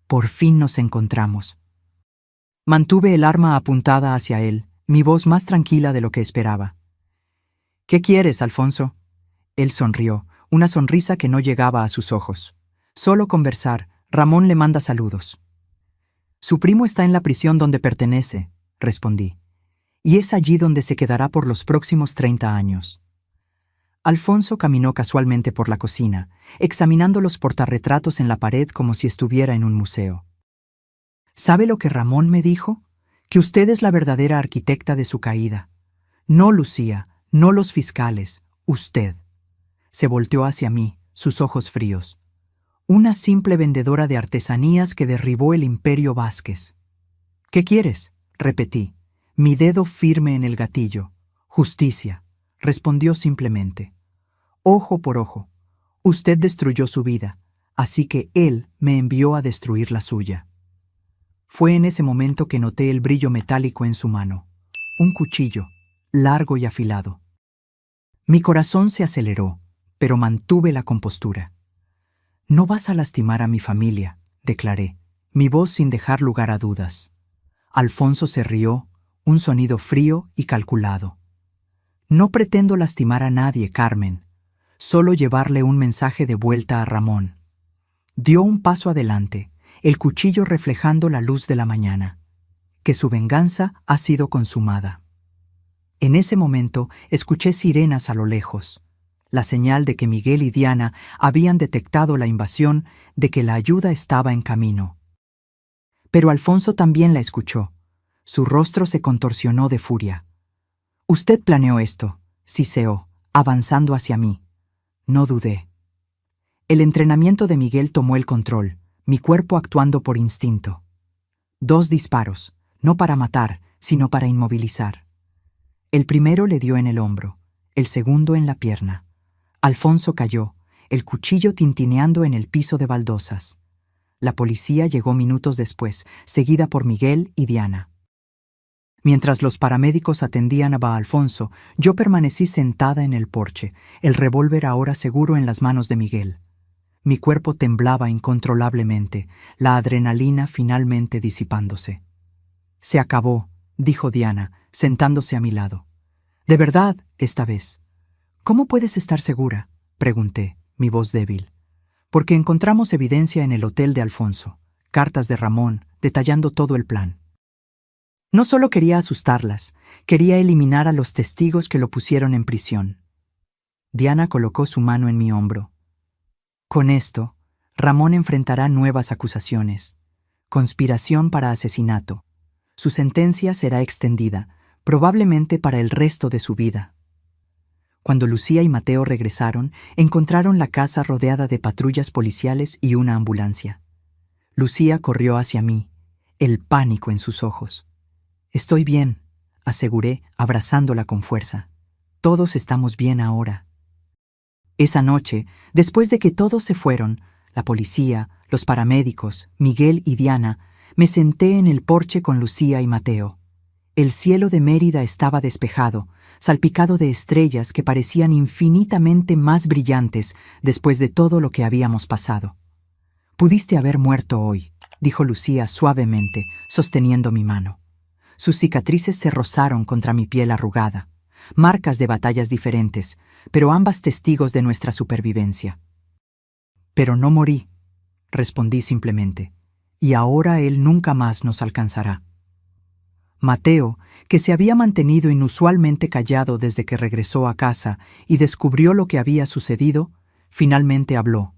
Speaker 1: Por fin nos encontramos. Mantuve el arma apuntada hacia él, mi voz más tranquila de lo que esperaba. ¿Qué quieres, Alfonso? Él sonrió, una sonrisa que no llegaba a sus ojos. Solo conversar. Ramón le manda saludos. Su primo está en la prisión donde pertenece, respondí, y es allí donde se quedará por los próximos 30 años. Alfonso caminó casualmente por la cocina, examinando los portarretratos en la pared como si estuviera en un museo. ¿Sabe lo que Ramón me dijo? Que usted es la verdadera arquitecta de su caída. No Lucía, no los fiscales, usted. Se volteó hacia mí, sus ojos fríos. Una simple vendedora de artesanías que derribó el imperio Vázquez. ¿Qué quieres? Repetí, mi dedo firme en el gatillo. Justicia, respondió simplemente. Ojo por ojo. Usted destruyó su vida, así que él me envió a destruir la suya. Fue en ese momento que noté el brillo metálico en su mano. Un cuchillo, largo y afilado. Mi corazón se aceleró, pero mantuve la compostura. No vas a lastimar a mi familia, declaré, mi voz sin dejar lugar a dudas. Alfonso se rió, un sonido frío y calculado. No pretendo lastimar a nadie, Carmen, solo llevarle un mensaje de vuelta a Ramón. Dio un paso adelante, el cuchillo reflejando la luz de la mañana, que su venganza ha sido consumada. En ese momento escuché sirenas a lo lejos. la señal de que Miguel y Diana habían detectado la invasión, de que la ayuda estaba en camino. Pero Alfonso también la escuchó. Su rostro se contorsionó de furia. «Usted planeó esto», siseó, avanzando hacia mí. No dudé. El entrenamiento de Miguel tomó el control, mi cuerpo actuando por instinto. 2 disparos, no para matar, sino para inmovilizar. El primero le dio en el hombro, el segundo en la pierna. Alfonso cayó, el cuchillo tintineando en el piso de baldosas. La policía llegó minutos después, seguida por Miguel y Diana. Mientras los paramédicos atendían a Alfonso, yo permanecí sentada en el porche, el revólver ahora seguro en las manos de Miguel. Mi cuerpo temblaba incontrolablemente, la adrenalina finalmente disipándose. «Se acabó», dijo Diana, sentándose a mi lado. «De verdad, esta vez». «¿Cómo puedes estar segura?», pregunté, mi voz débil. «Porque encontramos evidencia en el hotel de Alfonso, cartas de Ramón, detallando todo el plan». No solo quería asustarlas, quería eliminar a los testigos que lo pusieron en prisión. Diana colocó su mano en mi hombro. «Con esto, Ramón enfrentará nuevas acusaciones. Conspiración para asesinato. Su sentencia será extendida, probablemente para el resto de su vida». Cuando Lucía y Mateo regresaron, encontraron la casa rodeada de patrullas policiales y una ambulancia. Lucía corrió hacia mí, el pánico en sus ojos. «Estoy bien», aseguré, abrazándola con fuerza. «Todos estamos bien ahora». Esa noche, después de que todos se fueron, la policía, los paramédicos, Miguel y Diana, me senté en el porche con Lucía y Mateo. El cielo de Mérida estaba despejado, salpicado de estrellas que parecían infinitamente más brillantes después de todo lo que habíamos pasado. «Pudiste haber muerto hoy», dijo Lucía suavemente, sosteniendo mi mano. Sus cicatrices se rozaron contra mi piel arrugada, marcas de batallas diferentes, pero ambas testigos de nuestra supervivencia. «Pero no morí», respondí simplemente, «y ahora él nunca más nos alcanzará». Mateo, que se había mantenido inusualmente callado desde que regresó a casa y descubrió lo que había sucedido, finalmente habló.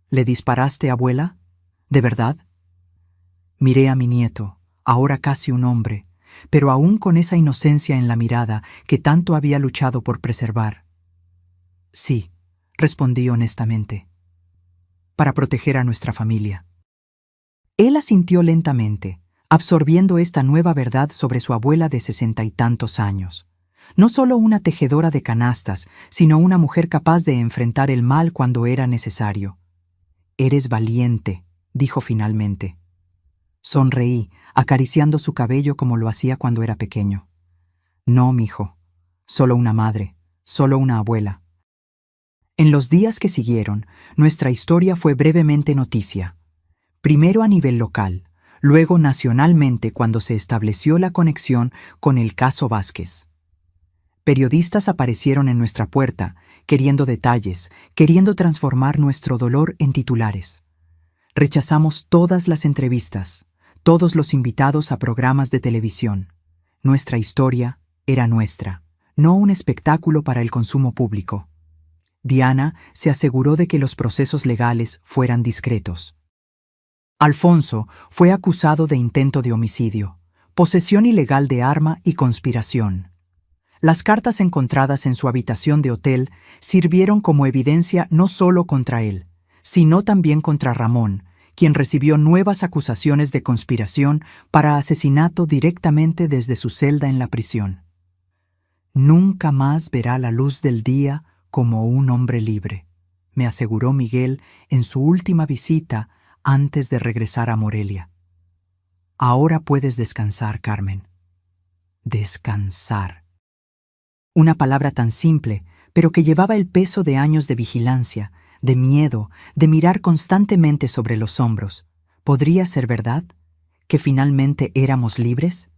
Speaker 1: «¿Le disparaste, abuela? ¿De verdad?» Miré a mi nieto, ahora casi un hombre, pero aún con esa inocencia en la mirada que tanto había luchado por preservar. «Sí», respondí honestamente. «Para proteger a nuestra familia». Él asintió lentamente, absorbiendo esta nueva verdad sobre su abuela de 60 y tantos años. No solo una tejedora de canastas, sino una mujer capaz de enfrentar el mal cuando era necesario. «Eres valiente», dijo finalmente. Sonreí, acariciando su cabello como lo hacía cuando era pequeño. «No, mijo. Solo una madre, solo una abuela». En los días que siguieron, nuestra historia fue brevemente noticia. Primero a nivel local, luego nacionalmente cuando se estableció la conexión con el caso Vázquez. Periodistas aparecieron en nuestra puerta, queriendo detalles, queriendo transformar nuestro dolor en titulares. Rechazamos todas las entrevistas, todos los invitados a programas de televisión. Nuestra historia era nuestra, no un espectáculo para el consumo público. Diana se aseguró de que los procesos legales fueran discretos. Alfonso fue acusado de intento de homicidio, posesión ilegal de arma y conspiración. Las cartas encontradas en su habitación de hotel sirvieron como evidencia no solo contra él, sino también contra Ramón, quien recibió nuevas acusaciones de conspiración para asesinato directamente desde su celda en la prisión. «Nunca más verá la luz del día como un hombre libre», me aseguró Miguel en su última visita antes de regresar a Morelia. «Ahora puedes descansar, Carmen». Descansar. Una palabra tan simple, pero que llevaba el peso de años de vigilancia, de miedo, de mirar constantemente sobre los hombros. ¿Podría ser verdad? ¿Que finalmente éramos libres?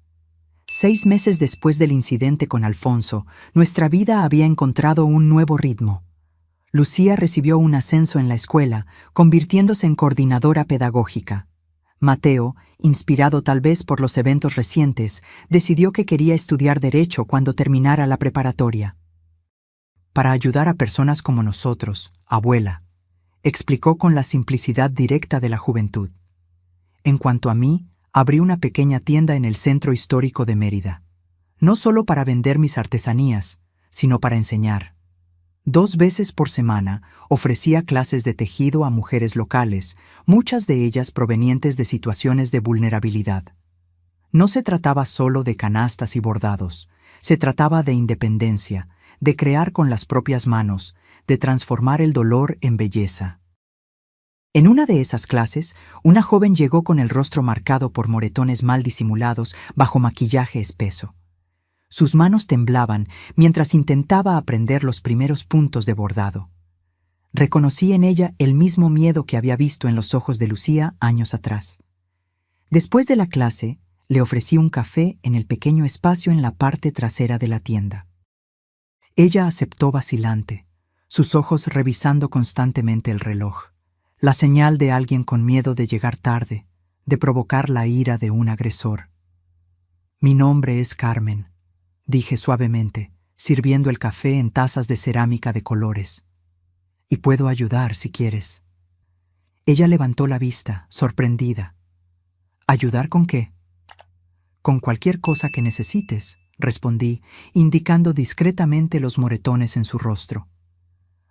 Speaker 1: 6 meses después del incidente con Alfonso, nuestra vida había encontrado un nuevo ritmo. Lucía recibió un ascenso en la escuela, convirtiéndose en coordinadora pedagógica. Mateo, inspirado tal vez por los eventos recientes, decidió que quería estudiar Derecho cuando terminara la preparatoria. para ayudar a personas como nosotros, abuela, explicó con la simplicidad directa de la juventud. En cuanto a mí, abrí una pequeña tienda en el centro histórico de Mérida, no solo para vender mis artesanías, sino para enseñar. 2 veces por semana ofrecía clases de tejido a mujeres locales, muchas de ellas provenientes de situaciones de vulnerabilidad. No se trataba solo de canastas y bordados, se trataba de independencia, de crear con las propias manos, de transformar el dolor en belleza. En una de esas clases, una joven llegó con el rostro marcado por moretones mal disimulados bajo maquillaje espeso. Sus manos temblaban mientras intentaba aprender los primeros puntos de bordado. Reconocí en ella el mismo miedo que había visto en los ojos de Lucía años atrás. Después de la clase, le ofrecí un café en el pequeño espacio en la parte trasera de la tienda. Ella aceptó vacilante, sus ojos revisando constantemente el reloj, la señal de alguien con miedo de llegar tarde, de provocar la ira de un agresor. «Mi nombre es Carmen», dije suavemente, sirviendo el café en tazas de cerámica de colores. «Y puedo ayudar si quieres». Ella levantó la vista, sorprendida. «¿Ayudar con qué?» «Con cualquier cosa que necesites», respondí, indicando discretamente los moretones en su rostro.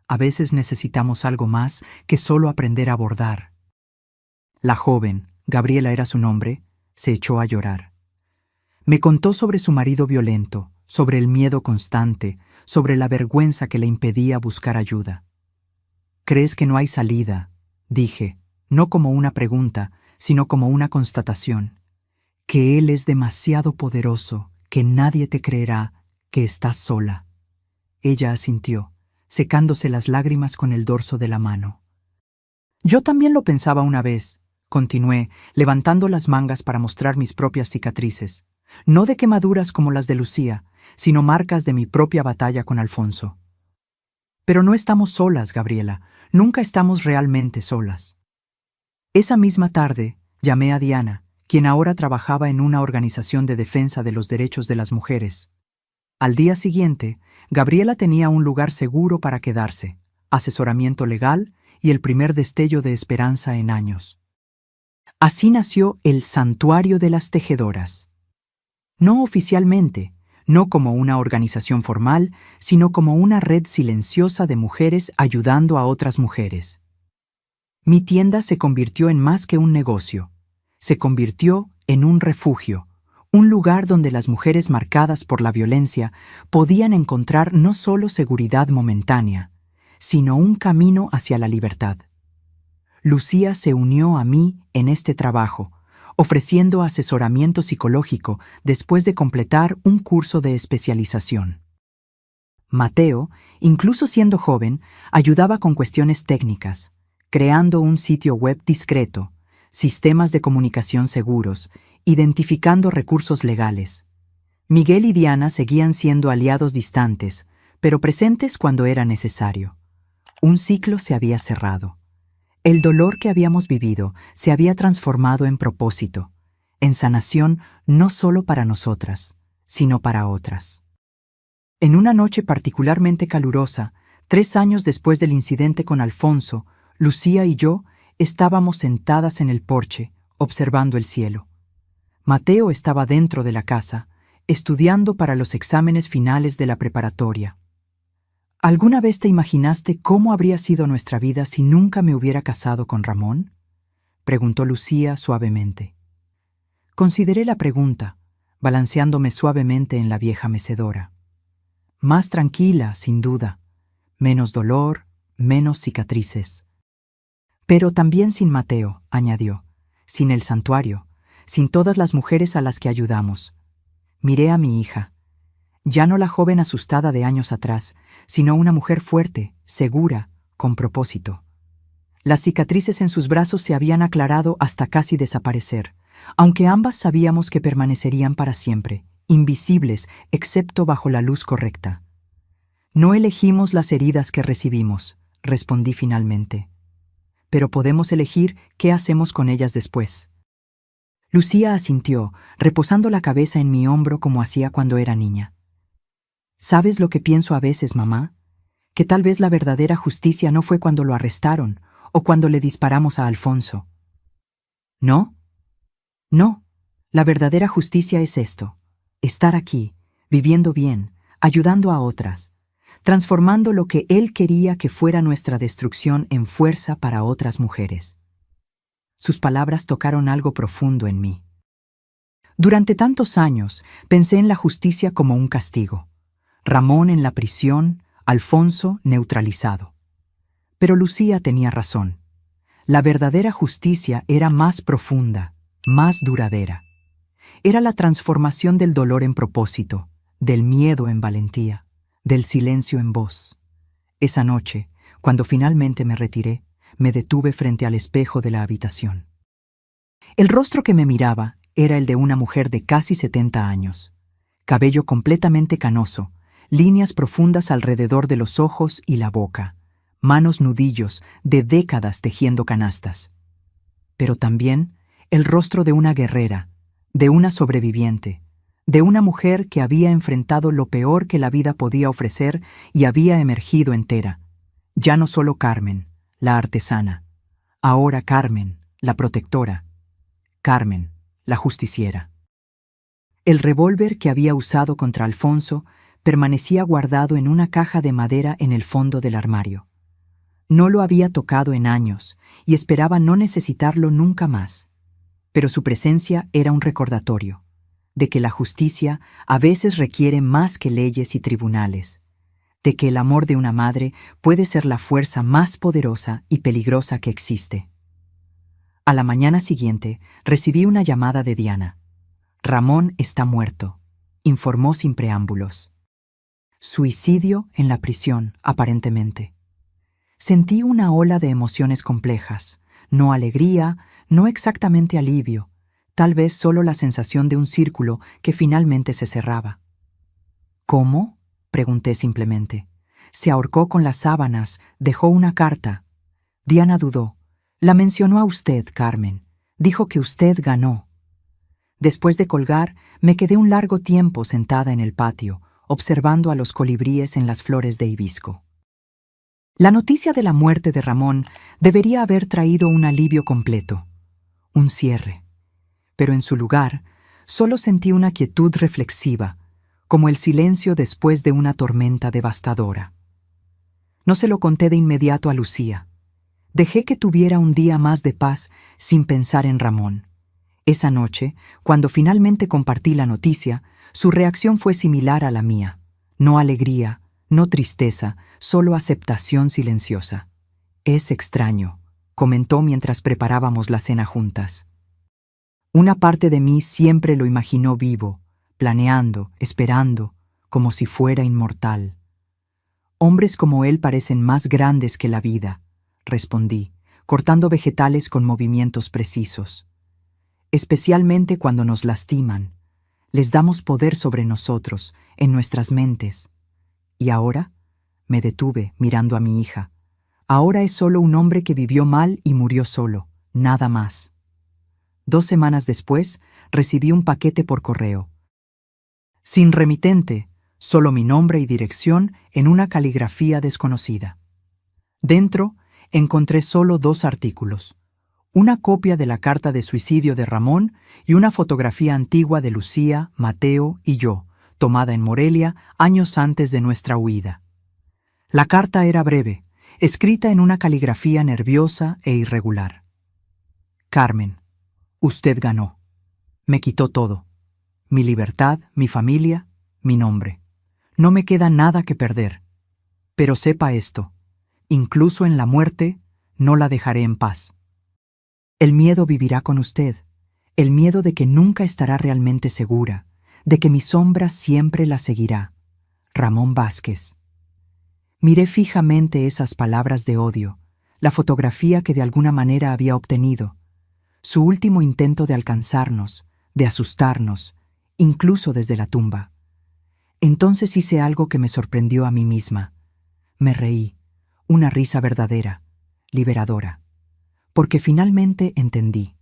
Speaker 1: A veces necesitamos algo más que solo aprender a bordar. La joven, Gabriela era su nombre, se echó a llorar. Me contó sobre su marido violento, sobre el miedo constante, sobre la vergüenza que le impedía buscar ayuda. «¿Crees que no hay salida?», dije, no como una pregunta, sino como una constatación. «Que él es demasiado poderoso, que nadie te creerá, que estás sola». Ella asintió, secándose las lágrimas con el dorso de la mano. «Yo también lo pensaba una vez», continué, levantando las mangas para mostrar mis propias cicatrices, no de quemaduras como las de Lucía, sino marcas de mi propia batalla con Alfonso. «Pero no estamos solas, Gabriela, nunca estamos realmente solas». Esa misma tarde, llamé a Diana, quien ahora trabajaba en una organización de defensa de los derechos de las mujeres. Al día siguiente, Gabriela tenía un lugar seguro para quedarse, asesoramiento legal y el primer destello de esperanza en años. Así nació el Santuario de las Tejedoras. No oficialmente, no como una organización formal, sino como una red silenciosa de mujeres ayudando a otras mujeres. Mi tienda se convirtió en más que un negocio, se convirtió en un refugio, un lugar donde las mujeres marcadas por la violencia podían encontrar no solo seguridad momentánea, sino un camino hacia la libertad. Lucía se unió a mí en este trabajo, ofreciendo asesoramiento psicológico después de completar un curso de especialización. Mateo, incluso siendo joven, ayudaba con cuestiones técnicas, creando un sitio web discreto, sistemas de comunicación seguros, identificando recursos legales. Miguel y Diana seguían siendo aliados distantes, pero presentes cuando era necesario. Un ciclo se había cerrado. El dolor que habíamos vivido se había transformado en propósito, en sanación no solo para nosotras, sino para otras. En una noche particularmente calurosa, 3 años después del incidente con Alfonso, Lucía y yo estábamos sentadas en el porche, observando el cielo. Mateo estaba dentro de la casa, estudiando para los exámenes finales de la preparatoria. ¿Alguna vez te imaginaste cómo habría sido nuestra vida si nunca me hubiera casado con Ramón?, preguntó Lucía suavemente. Consideré la pregunta, balanceándome suavemente en la vieja mecedora. Más tranquila, sin duda, menos dolor, menos cicatrices. Pero también sin Mateo, añadió, sin el santuario, sin todas las mujeres a las que ayudamos. Miré a mi hija. Ya no la joven asustada de años atrás, sino una mujer fuerte, segura, con propósito. Las cicatrices en sus brazos se habían aclarado hasta casi desaparecer, aunque ambas sabíamos que permanecerían para siempre, invisibles excepto bajo la luz correcta. No elegimos las heridas que recibimos, respondí finalmente. Pero podemos elegir qué hacemos con ellas después. Lucía asintió, reposando la cabeza en mi hombro como hacía cuando era niña. ¿Sabes lo que pienso a veces, mamá? que tal vez la verdadera justicia no fue cuando lo arrestaron o cuando le disparamos a Alfonso. ¿No? No. La verdadera justicia es esto: estar aquí, viviendo bien, ayudando a otras, transformando lo que él quería que fuera nuestra destrucción en fuerza para otras mujeres. Sus palabras tocaron algo profundo en mí. Durante tantos años pensé en la justicia como un castigo. Ramón en la prisión, Alfonso neutralizado. Pero Lucía tenía razón. La verdadera justicia era más profunda, más duradera. Era la transformación del dolor en propósito, del miedo en valentía, del silencio en voz. Esa noche, cuando finalmente me retiré, me detuve frente al espejo de la habitación. El rostro que me miraba era el de una mujer de casi 70 años. Cabello completamente canoso, líneas profundas alrededor de los ojos y la boca, manos nudillos de décadas tejiendo canastas. Pero también el rostro de una guerrera, de una sobreviviente, de una mujer que había enfrentado lo peor que la vida podía ofrecer y había emergido entera. Ya no solo Carmen, la artesana, ahora Carmen, la protectora, Carmen, la justiciera. El revólver que había usado contra Alfonso permanecía guardado en una caja de madera en el fondo del armario. No lo había tocado en años y esperaba no necesitarlo nunca más. Pero su presencia era un recordatorio de que la justicia a veces requiere más que leyes y tribunales, de que el amor de una madre puede ser la fuerza más poderosa y peligrosa que existe. A la mañana siguiente recibí una llamada de Diana. Ramón está muerto, informó sin preámbulos. Suicidio en la prisión, aparentemente. Sentí una ola de emociones complejas, no alegría, no exactamente alivio, tal vez solo la sensación de un círculo que finalmente se cerraba. ¿Cómo?, pregunté simplemente. Se ahorcó con las sábanas, dejó una carta. Diana dudó. La mencionó a usted, Carmen. Dijo que usted ganó. Después de colgar, me quedé un largo tiempo sentada en el patio, observando a los colibríes en las flores de hibisco. La noticia de la muerte de Ramón debería haber traído un alivio completo, un cierre. Pero en su lugar, solo sentí una quietud reflexiva, como el silencio después de una tormenta devastadora. No se lo conté de inmediato a Lucía. Dejé que tuviera un día más de paz sin pensar en Ramón. Esa noche, cuando finalmente compartí la noticia, su reacción fue similar a la mía. No alegría, no tristeza, solo aceptación silenciosa. Es extraño, comentó mientras preparábamos la cena juntas. Una parte de mí siempre lo imaginó vivo, planeando, esperando, como si fuera inmortal. Hombres como él parecen más grandes que la vida, respondí, cortando vegetales con movimientos precisos. Especialmente cuando nos lastiman, les damos poder sobre nosotros, en nuestras mentes. ¿Y ahora? Me detuve mirando a mi hija. Ahora es solo un hombre que vivió mal y murió solo, nada más. 2 semanas después, recibí un paquete por correo. Sin remitente, solo mi nombre y dirección en una caligrafía desconocida. Dentro, encontré solo 2 artículos. Una copia de la carta de suicidio de Ramón y una fotografía antigua de Lucía, Mateo y yo, tomada en Morelia años antes de nuestra huida. La carta era breve, escrita en una caligrafía nerviosa e irregular. Carmen, usted ganó. Me quitó todo. Mi libertad, mi familia, mi nombre. No me queda nada que perder. Pero sepa esto, incluso en la muerte, no la dejaré en paz. El miedo vivirá con usted, el miedo de que nunca estará realmente segura, de que mi sombra siempre la seguirá. Ramón Vázquez. Miré fijamente esas palabras de odio, la fotografía que de alguna manera había obtenido, su último intento de alcanzarnos, de asustarnos, incluso desde la tumba. Entonces hice algo que me sorprendió a mí misma. Me reí, una risa verdadera, liberadora, porque finalmente entendí.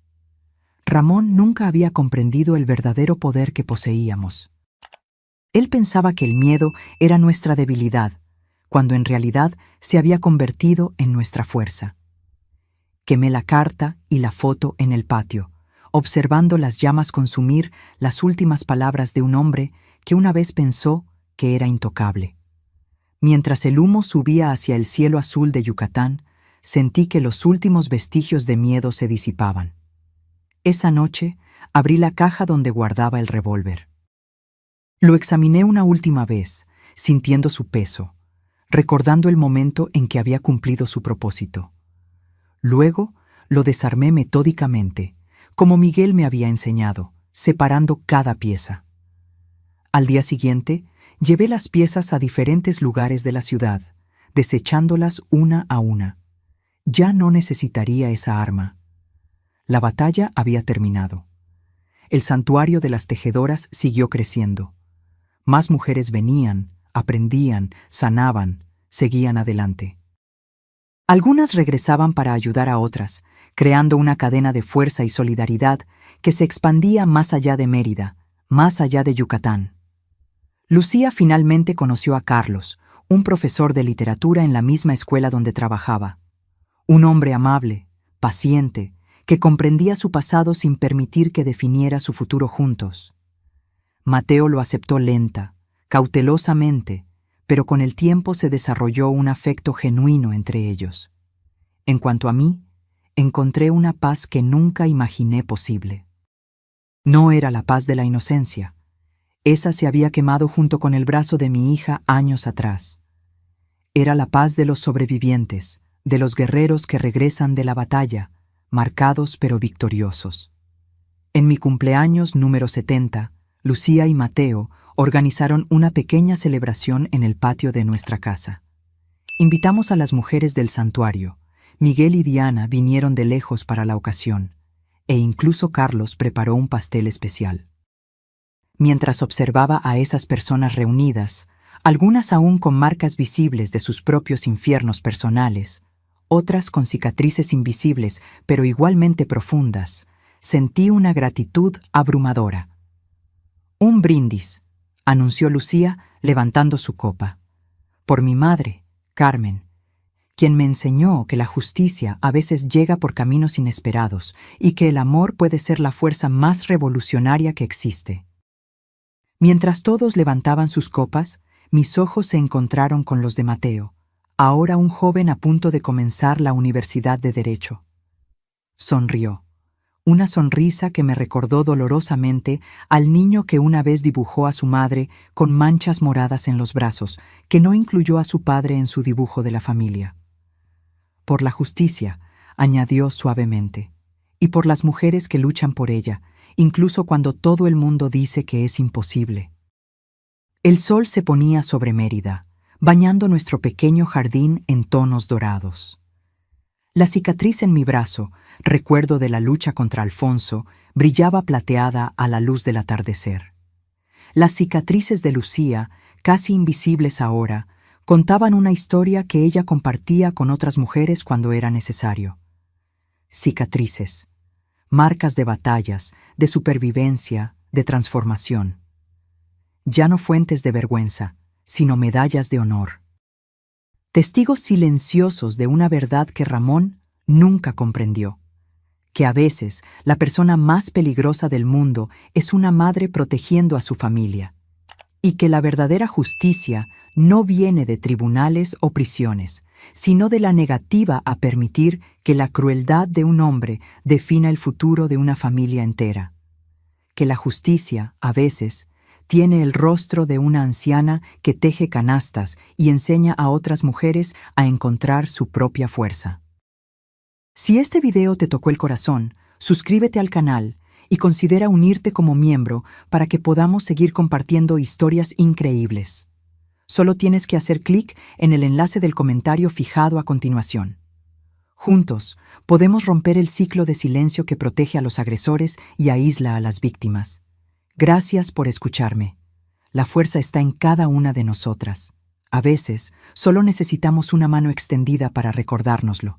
Speaker 1: Ramón nunca había comprendido el verdadero poder que poseíamos. Él pensaba que el miedo era nuestra debilidad, cuando en realidad se había convertido en nuestra fuerza. Quemé la carta y la foto en el patio, observando las llamas consumir las últimas palabras de un hombre que una vez pensó que era intocable. Mientras el humo subía hacia el cielo azul de Yucatán, sentí que los últimos vestigios de miedo se disipaban. Esa noche abrí la caja donde guardaba el revólver. Lo examiné una última vez, sintiendo su peso, recordando el momento en que había cumplido su propósito. Luego lo desarmé metódicamente, como Miguel me había enseñado, separando cada pieza. Al día siguiente, llevé las piezas a diferentes lugares de la ciudad, desechándolas una a una. Ya no necesitaría esa arma. La batalla había terminado. El santuario de las tejedoras siguió creciendo. Más mujeres venían, aprendían, sanaban, seguían adelante. Algunas regresaban para ayudar a otras, creando una cadena de fuerza y solidaridad que se expandía más allá de Mérida, más allá de Yucatán. Lucía finalmente conoció a Carlos, un profesor de literatura en la misma escuela donde trabajaba. Un hombre amable, paciente, que comprendía su pasado sin permitir que definiera su futuro juntos. Mateo lo aceptó lenta, cautelosamente, pero con el tiempo se desarrolló un afecto genuino entre ellos. En cuanto a mí, encontré una paz que nunca imaginé posible. No era la paz de la inocencia. Esa se había quemado junto con el brazo de mi hija años atrás. Era la paz de los sobrevivientes, de los guerreros que regresan de la batalla, marcados pero victoriosos. En mi cumpleaños número 70, Lucía y Mateo organizaron una pequeña celebración en el patio de nuestra casa. Invitamos a las mujeres del santuario. Miguel y Diana vinieron de lejos para la ocasión, e incluso Carlos preparó un pastel especial. Mientras observaba a esas personas reunidas, algunas aún con marcas visibles de sus propios infiernos personales, otras con cicatrices invisibles pero igualmente profundas, sentí una gratitud abrumadora. «Un brindis», anunció Lucía levantando su copa. «Por mi madre, Carmen, quien me enseñó que la justicia a veces llega por caminos inesperados y que el amor puede ser la fuerza más revolucionaria que existe». Mientras todos levantaban sus copas, mis ojos se encontraron con los de Mateo, ahora un joven a punto de comenzar la Universidad de Derecho. Sonrió, una sonrisa que me recordó dolorosamente al niño que una vez dibujó a su madre con manchas moradas en los brazos, que no incluyó a su padre en su dibujo de la familia. «Por la justicia», añadió suavemente, «y por las mujeres que luchan por ella, incluso cuando todo el mundo dice que es imposible». El sol se ponía sobre Mérida, bañando nuestro pequeño jardín en tonos dorados. La cicatriz en mi brazo, recuerdo de la lucha contra Alfonso, brillaba plateada a la luz del atardecer. Las cicatrices de Lucía, casi invisibles ahora, contaban una historia que ella compartía con otras mujeres cuando era necesario. Cicatrices, marcas de batallas, de supervivencia, de transformación. Ya no fuentes de vergüenza, sino medallas de honor. Testigos silenciosos de una verdad que Ramón nunca comprendió, que a veces la persona más peligrosa del mundo es una madre protegiendo a su familia, y que la verdadera justicia no viene de tribunales o prisiones, sino de la negativa a permitir que la crueldad de un hombre defina el futuro de una familia entera. Que la justicia, a veces, tiene el rostro de una anciana que teje canastas y enseña a otras mujeres a encontrar su propia fuerza. Si este video te tocó el corazón, suscríbete al canal y considera unirte como miembro para que podamos seguir compartiendo historias increíbles. Solo tienes que hacer clic en el enlace del comentario fijado a continuación. Juntos, podemos romper el ciclo de silencio que protege a los agresores y aísla a las víctimas. Gracias por escucharme. La fuerza está en cada una de nosotras. A veces, solo necesitamos una mano extendida para recordárnoslo.